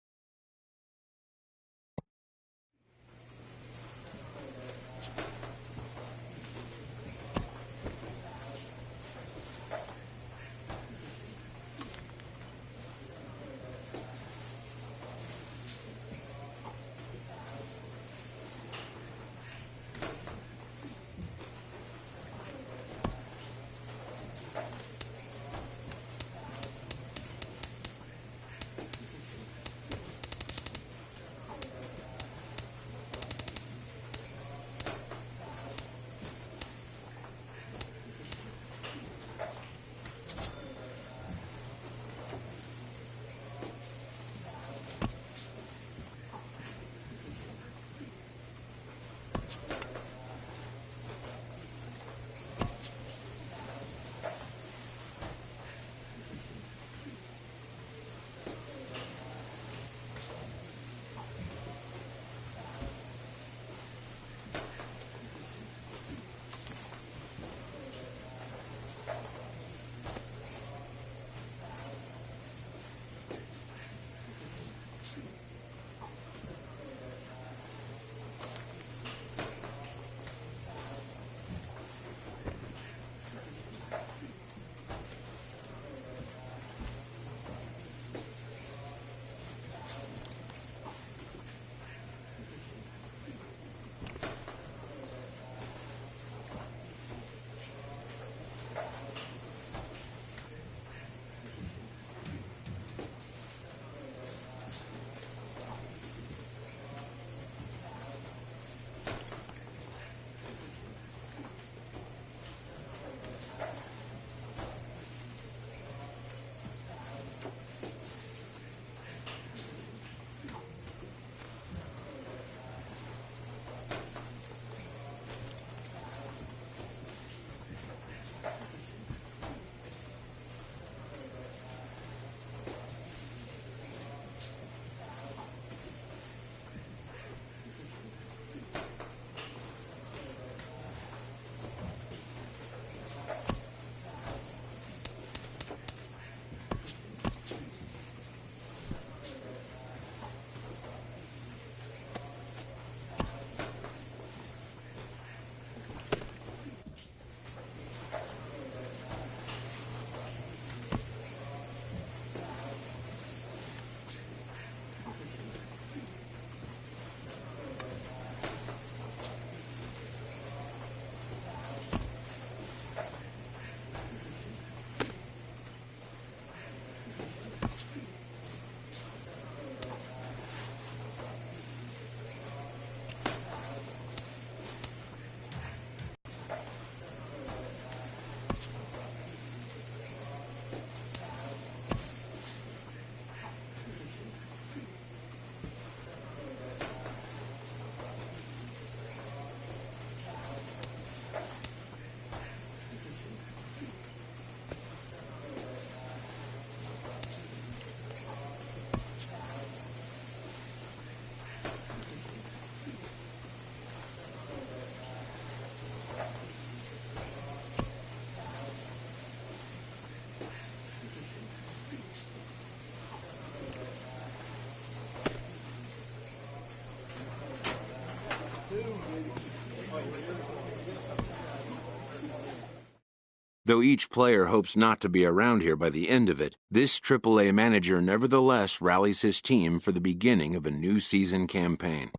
Though each player hopes not to be around here by the end of it, this AAA manager nevertheless rallies his team for the beginning of a new season campaign.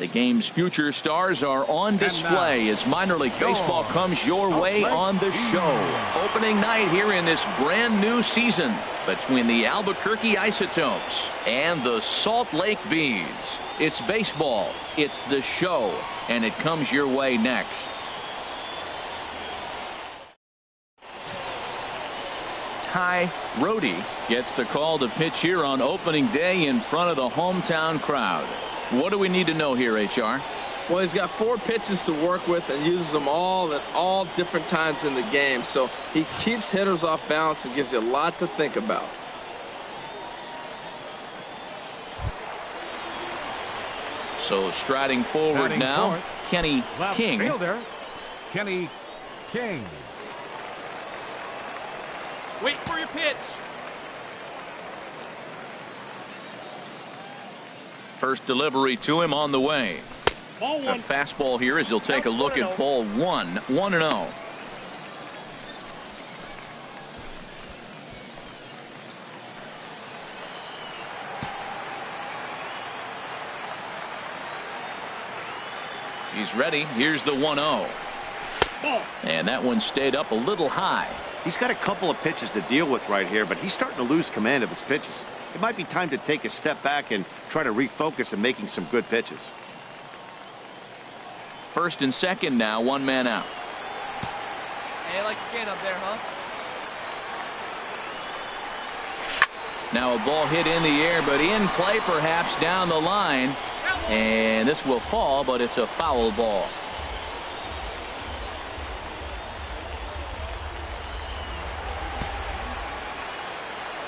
The game's future stars are on display as minor league baseball comes your way on the show. Opening night here in this brand new season between the Albuquerque Isotopes and the Salt Lake Bees. It's baseball, it's the show, and it comes your way next. Ty Rohde gets the call to pitch here on opening day in front of the hometown crowd. What do we need to know here, HR? Well, he's got 4 pitches to work with and uses them all at all different times in the game. So he keeps hitters off balance and gives you a lot to think about. So striding forward Batting now, fourth, Kenny left King. fielder, Kenny King. Wait for your pitch. First delivery to him on the way. Ball A one. fastball here as he'll take a look at ball 1. 1-0. He's ready. Here's the 1-0. And that one stayed up a little high. He's got a couple of pitches to deal with right here, but he's starting to lose command of his pitches. It might be time to take a step back and try to refocus on making some good pitches. First and second now, 1 man out. Hey, like your can up there, huh? Now a ball hit in the air, but in play perhaps down the line. And this will fall, but it's a foul ball.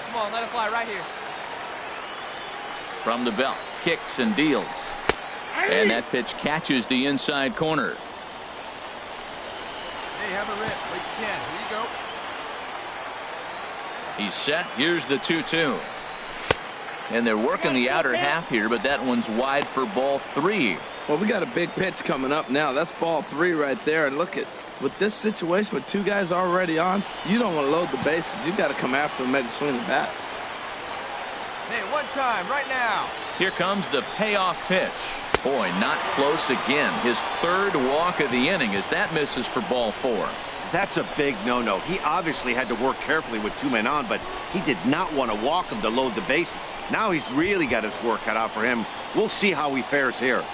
Come on, let it fly right here. From the belt, kicks and deals. And that pitch catches the inside corner. Hey, have a rip like you can. Here you go. He's set. Here's the 2-2. And they're working the outer half here, but that one's wide for ball 3. Well, we got a big pitch coming up now. That's ball 3 right there. And look at, with this situation with 2 guys already on, you don't want to load the bases. You got to come after them, make a swing the bat. Hey, one time, right now. Here comes the payoff pitch. Boy, not close again. His 3rd walk of the inning as that misses for ball 4. That's a big no-no. He obviously had to work carefully with 2 men on, but he did not want to walk him to load the bases. Now he's really got his work cut out for him. We'll see how he fares here.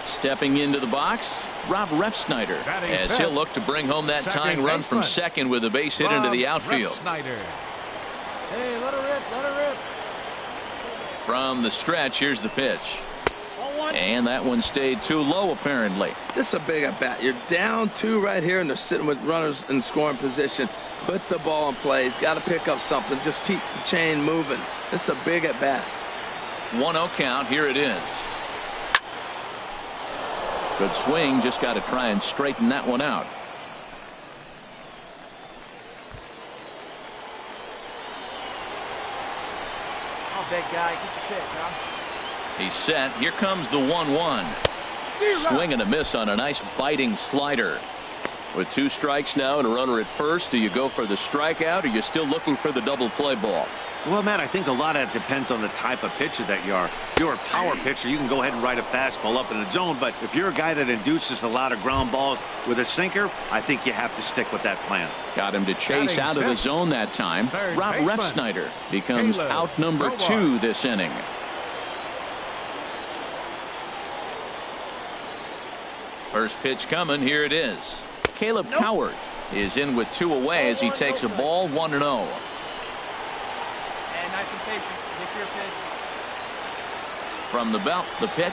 Stepping into the box, Rob Refsnyder, Batting as fifth. he'll look to bring home that Second tying run from baseman. second with a base hit into the outfield. Snyder. Hey, let her rip, let her rip. From the stretch, here's the pitch. And that one stayed too low, apparently. This is a big at bat. You're down 2 right here, and they're sitting with runners in scoring position. Put the ball in play. He's got to pick up something. Just keep the chain moving. This is a big at bat. 1-0 count. Here it is. Good swing. Just got to try and straighten that one out. Oh, big guy, get the pitch, huh? He's set. Here comes the 1-1. Swing and a miss on a nice biting slider. With 2 strikes now and a runner at first, do you go for the strikeout, or are you still looking for the double play ball? Well, Matt, I think a lot of that depends on the type of pitcher that you are. If you're a power pitcher, you can go ahead and ride a fastball up in the zone, but if you're a guy that induces a lot of ground balls with a sinker, I think you have to stick with that plan. Got him to chase Batting out of the fifth. zone that time. Third Rob baseman. Refsnyder becomes Caleb out number Howard. 2 this inning. First pitch coming. Here it is. Caleb Howard is in with 2 away as he takes a ball 1-0. And nice and patient. Get your pitch. From the belt, the pitch.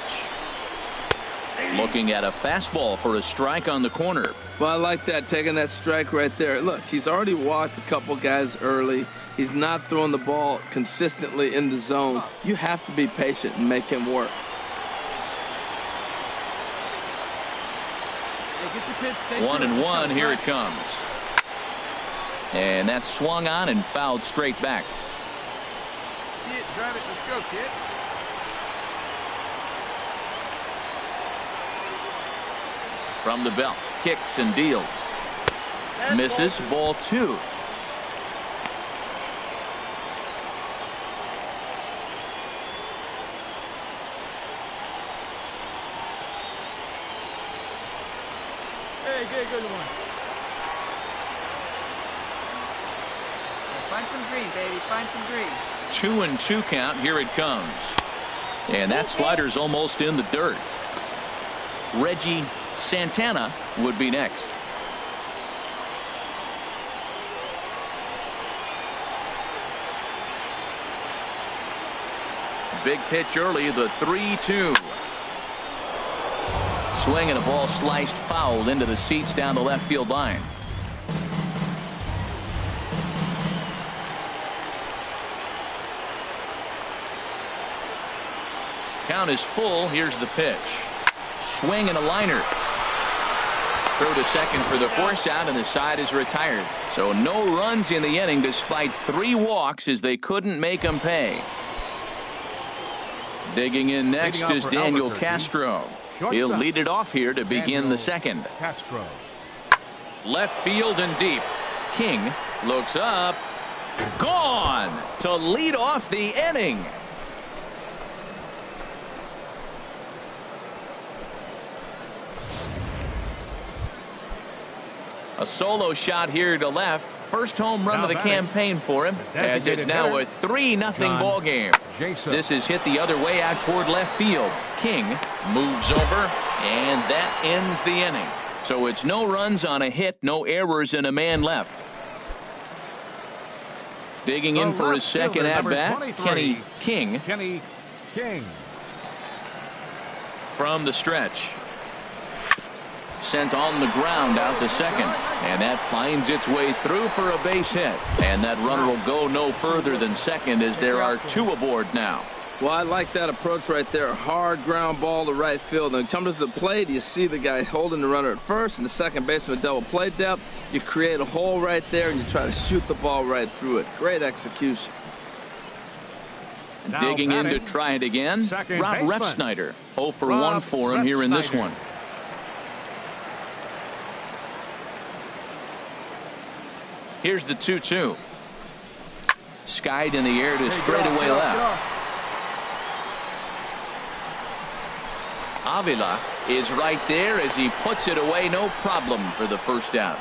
Looking at a fastball for a strike on the corner. Well, I like that, taking that strike right there. Look, he's already walked a couple guys early. He's not throwing the ball consistently in the zone. You have to be patient and make him work. Hey, get your pitch. Stay 1-1. Here it comes. And that's swung on and fouled straight back. See it, drive it, let's go, kid. From the belt, kicks and deals. Misses, ball 2. Hey, good one. Find some green, baby. Find some green. 2-2 count. Here it comes. And that slider's almost in the dirt. Reggie Santana would be next. Big pitch early, the 3-2. Swing and a ball sliced foul into the seats down the left field line. Count is full. Here's the pitch. Swing and a liner. Throw to second for the force out, and the side is retired. So no runs in the inning despite 3 walks as they couldn't make them pay. Digging in next is Daniel Castro. He'll lead it off here to begin the second. Castro. Left field and deep. King looks up. Gone to lead off the inning. A solo shot here to left. First home run of the campaign for him, as it's now a 3-0 ball game. This is hit the other way out toward left field. King moves over, and that ends the inning. So it's no runs on a hit, no errors, and a man left. Digging in for his second at bat, Kenny King. Kenny King. From the stretch. Sent on the ground out to second, and that finds its way through for a base hit, and that runner will go no further than second as there are 2 aboard now. Well, I like that approach right there. Hard ground ball to right field. And comes to the plate, you see the guy holding the runner at first, and the second baseman double play depth. You create a hole right there, and you try to shoot the ball right through it. Great execution. Now digging in to batting, try it again, Rob baseman. Refsnyder. 0 for 1 for him here in this one. Here's the 2-2. Skied in the air to straightaway left. Avila is right there as he puts it away, no problem for the first out.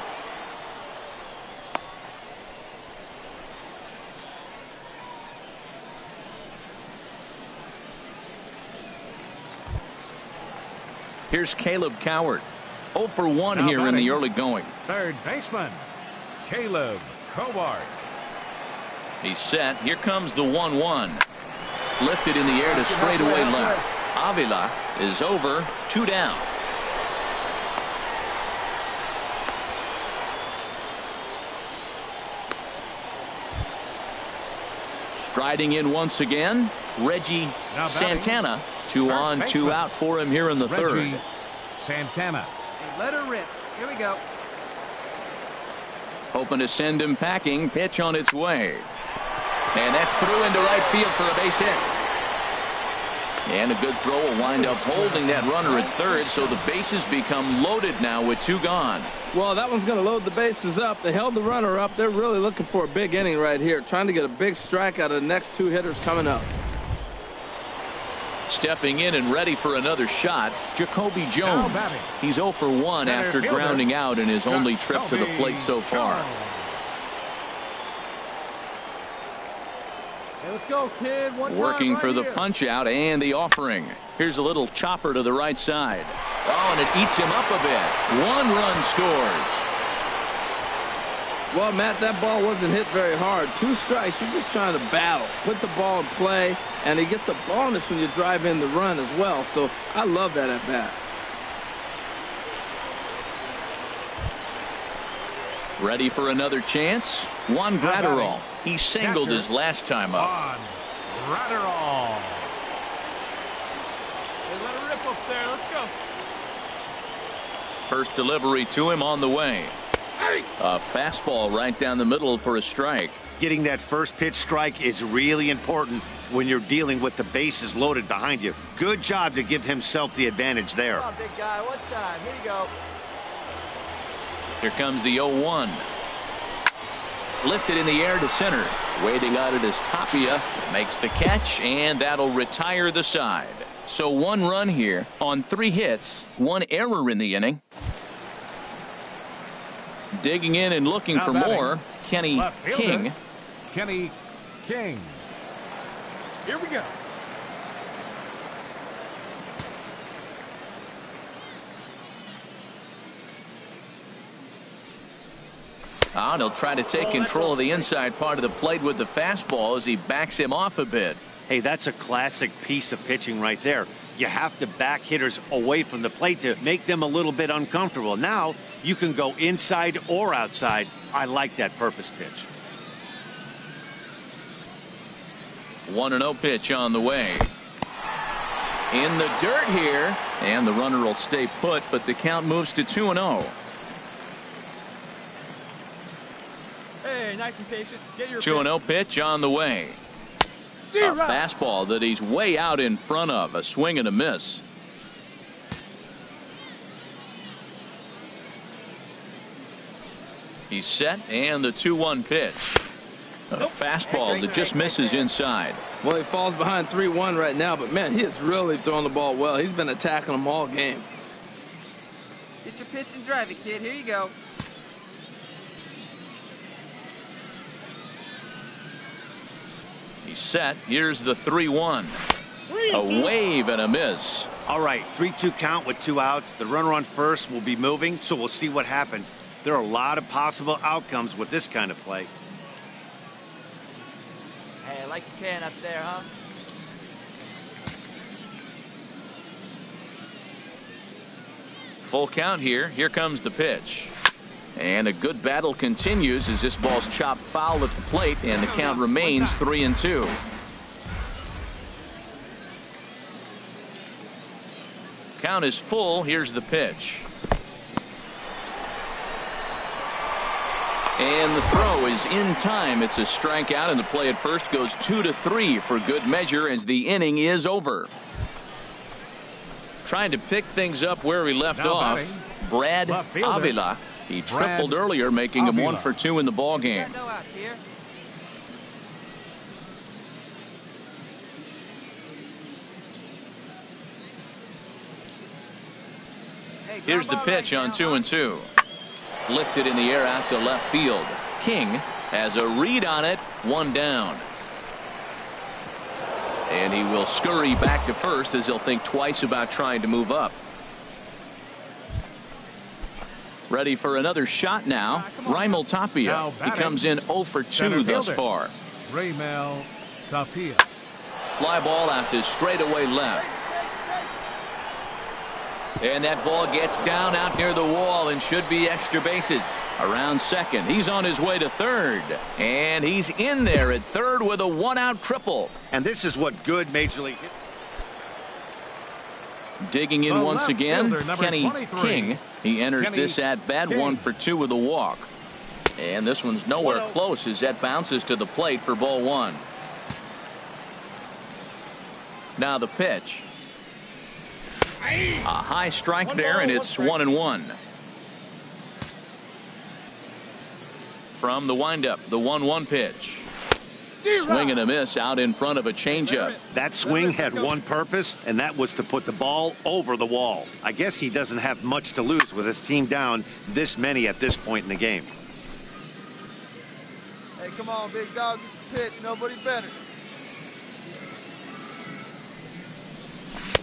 Here's Caleb Coward. 0 for 1 now here batting, in the early going. Third baseman, Caleb Coward. He's set. Here comes the 1-1. Lifted in the air to straightaway left. Avila is over. 2 down. Striding in once again, Reggie Santana. 2 on, 2 out for him here in the third. Santana. Hey, let her rip. Here we go. Hoping to send him packing. Pitch on its way. And that's through into right field for a base hit. And a good throw will wind up holding that runner at third, so the bases become loaded now with 2 gone. Well, that one's going to load the bases up. They held the runner up. They're really looking for a big inning right here, trying to get a big strike out of the next 2 hitters coming up. Stepping in and ready for another shot, Jacoby Jones. He's 0 for 1 after grounding out in his only trip to the plate so far. Hey, let's go, kid. Working right for the here. punch out and the offering. Here's a little chopper to the right side. Oh, and it eats him up a bit. 1 run scores. Well, Matt, that ball wasn't hit very hard. 2 strikes. You're just trying to battle. Put the ball in play, and he gets a bonus when you drive in the run as well. So I love that at bat. Ready for another chance? Juan Gratterall. He singled his last time up. On Gratterall. Hey, let her rip up there. Let's go. First delivery to him on the way. A fastball right down the middle for a strike. Getting that first pitch strike is really important when you're dealing with the bases loaded behind you. Good job to give himself the advantage there. Come on, big guy. One time. Here you go. Here comes the 0-1. Lifted in the air to center. Waiting on it is Tapia. Makes the catch, and that'll retire the side. So 1 run here on 3 hits, 1 error in the inning. Digging in and looking Now for batting, more, Kenny left fielder, King. Kenny King. Here we go. And he'll try to take control of the inside part of the plate with the fastball as he backs him off a bit. Hey, that's a classic piece of pitching right there. You have to back hitters away from the plate to make them a little bit uncomfortable. Now you can go inside or outside. I like that purpose pitch. 1-0 pitch on the way. In the dirt here, and the runner will stay put, but the count moves to 2-0. Hey, nice and patient. Get your 2-0 pitch on the way. A fastball that he's way out in front of. A swing and a miss. He's set, and the 2-1 pitch. A fastball that just misses inside. Well, he falls behind 3-1 right now, but man, he is really throwing the ball well. He's been attacking them all game. Get your pitch and drive it, kid. Here you go. He's set. Here's the 3-1. A wave and a miss. All right, 3-2 count with 2 outs. The runner on first will be moving, so we'll see what happens. There are a lot of possible outcomes with this kind of play. Hey, I like your can up there, huh? Full count here. Here comes the pitch. And a good battle continues as this ball's chopped foul at the plate, and the count remains 3-2. Count is full. Here's the pitch. And the throw is in time. It's a strikeout, and the play at first goes 2-3 for good measure as the inning is over. Trying to pick things up where he left Now off, batting, Brad left fielder, Avila. He Brad tripled earlier, making him Avila. 1 for 2 in the ball game. No outs here. Hey, Here's the ground ball pitch right on now, 2-2. Lifted in the air out to left field. King has a read on it. 1 down. And he will scurry back to first as he'll think twice about trying to move up. Ready for another shot now. Raimel Tapia. Now He batting, comes in 0 for 2 center thus fielder. far. Raimel Tapia. Fly ball out to straightaway left. And that ball gets down out near the wall and should be extra bases. Around second. He's on his way to third. And he's in there at third with a 1-out triple. And this is what good Major League hit. Digging in The once left again, fielder, number Kenny 23. King. He enters Kenny this at bat King. 1 for 2 with a walk. And this one's nowhere close as that bounces to the plate for ball 1. Now the pitch. A high strike there, and it's 1-1. From the windup, the 1-1 pitch. Swing and a miss out in front of a changeup. That swing had one purpose, and that was to put the ball over the wall. I guess he doesn't have much to lose with his team down this many at this point in the game. Hey, come on, big dog. Get the pitch. Nobody better.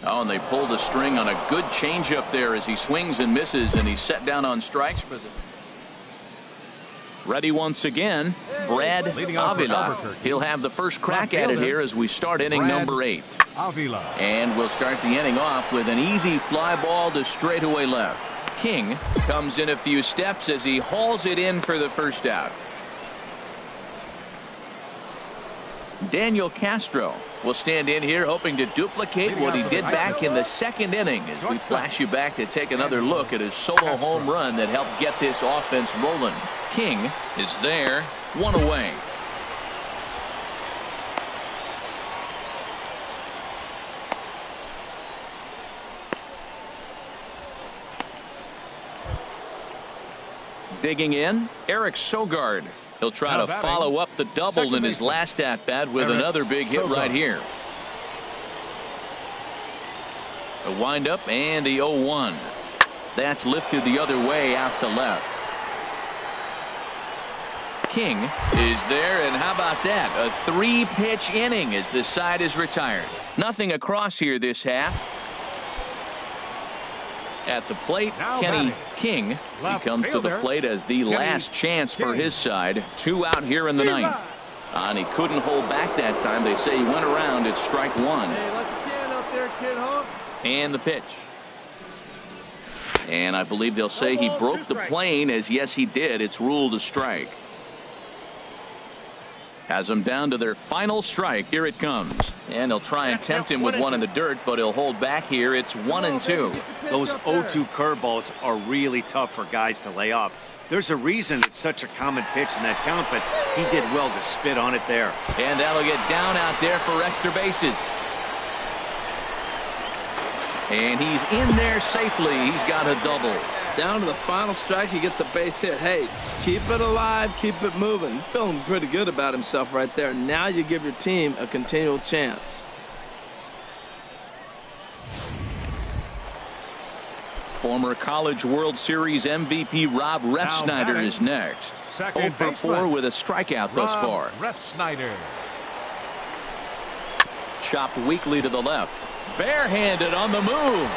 Oh, and they pull the string on a good changeup there as he swings and misses, and he's set down on strikes for the. Ready once again, Brad Leading off for Avila. Albuquerque. He'll have the first crack Left at it fielder, here as we start inning Brad number 8. Avila. And we'll start the inning off with an easy fly ball to straightaway left. King comes in a few steps as he hauls it in for the first out. Daniel Castro will stand in here hoping to duplicate what he did back in the second inning as we flash you back to take another look at his solo home run that helped get this offense rolling. King is there, 1 away. Digging in, Eric Sogard. He'll try Now to batting, follow up the double second in his baseman, last at bat with Eric another big hit Sogard. right here. A windup and the 0-1. That's lifted the other way out to left. King is there, and how about that? A 3-pitch inning as this side is retired. Nothing across here this half. At the plate, Kenny King. He comes to the plate as the last chance for his side. 2 out here in the ninth. And he couldn't hold back that time. They say he went around at strike 1. Hey, let the can up there, kid, huh? And the pitch. And I believe they'll say he broke the plane, as yes, he did. It's ruled a strike. Has them down to their final strike. Here it comes. And they'll try and tempt him with one in the dirt, but he'll hold back here. It's 1-2. Those 0-2 curveballs are really tough for guys to lay off. There's a reason it's such a common pitch in that count, but he did well to spit on it there. And that'll get down out there for extra bases. And he's in there safely. He's got a double. Down to the final strike, he gets a base hit. Hey, keep it alive, keep it moving. Feeling pretty good about himself right there. Now you give your team a continual chance. Former College World Series MVP Rob Refsnyder is next. 0 for 4 with a strikeout thus far. Refsnyder. Chopped weakly to the left. Barehanded on the move.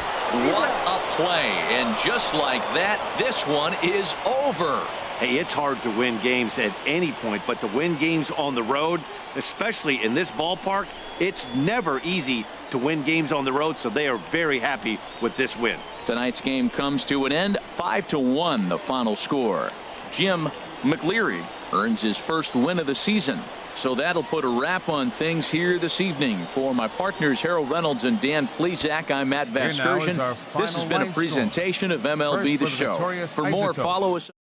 What a play. And just like that, this one is over. Hey, it's hard to win games at any point, but to win games on the road, especially in this ballpark, it's never easy to win games on the road, so they are very happy with this win. Tonight's game comes to an end. 5-1 the final score. Jim McLeary earns his first win of the season. So that'll put a wrap on things here this evening. For my partners Harold Reynolds and Dan Plesac, I'm Matt Vasgersian. This has been a presentation of MLB The Show. For more, follow us.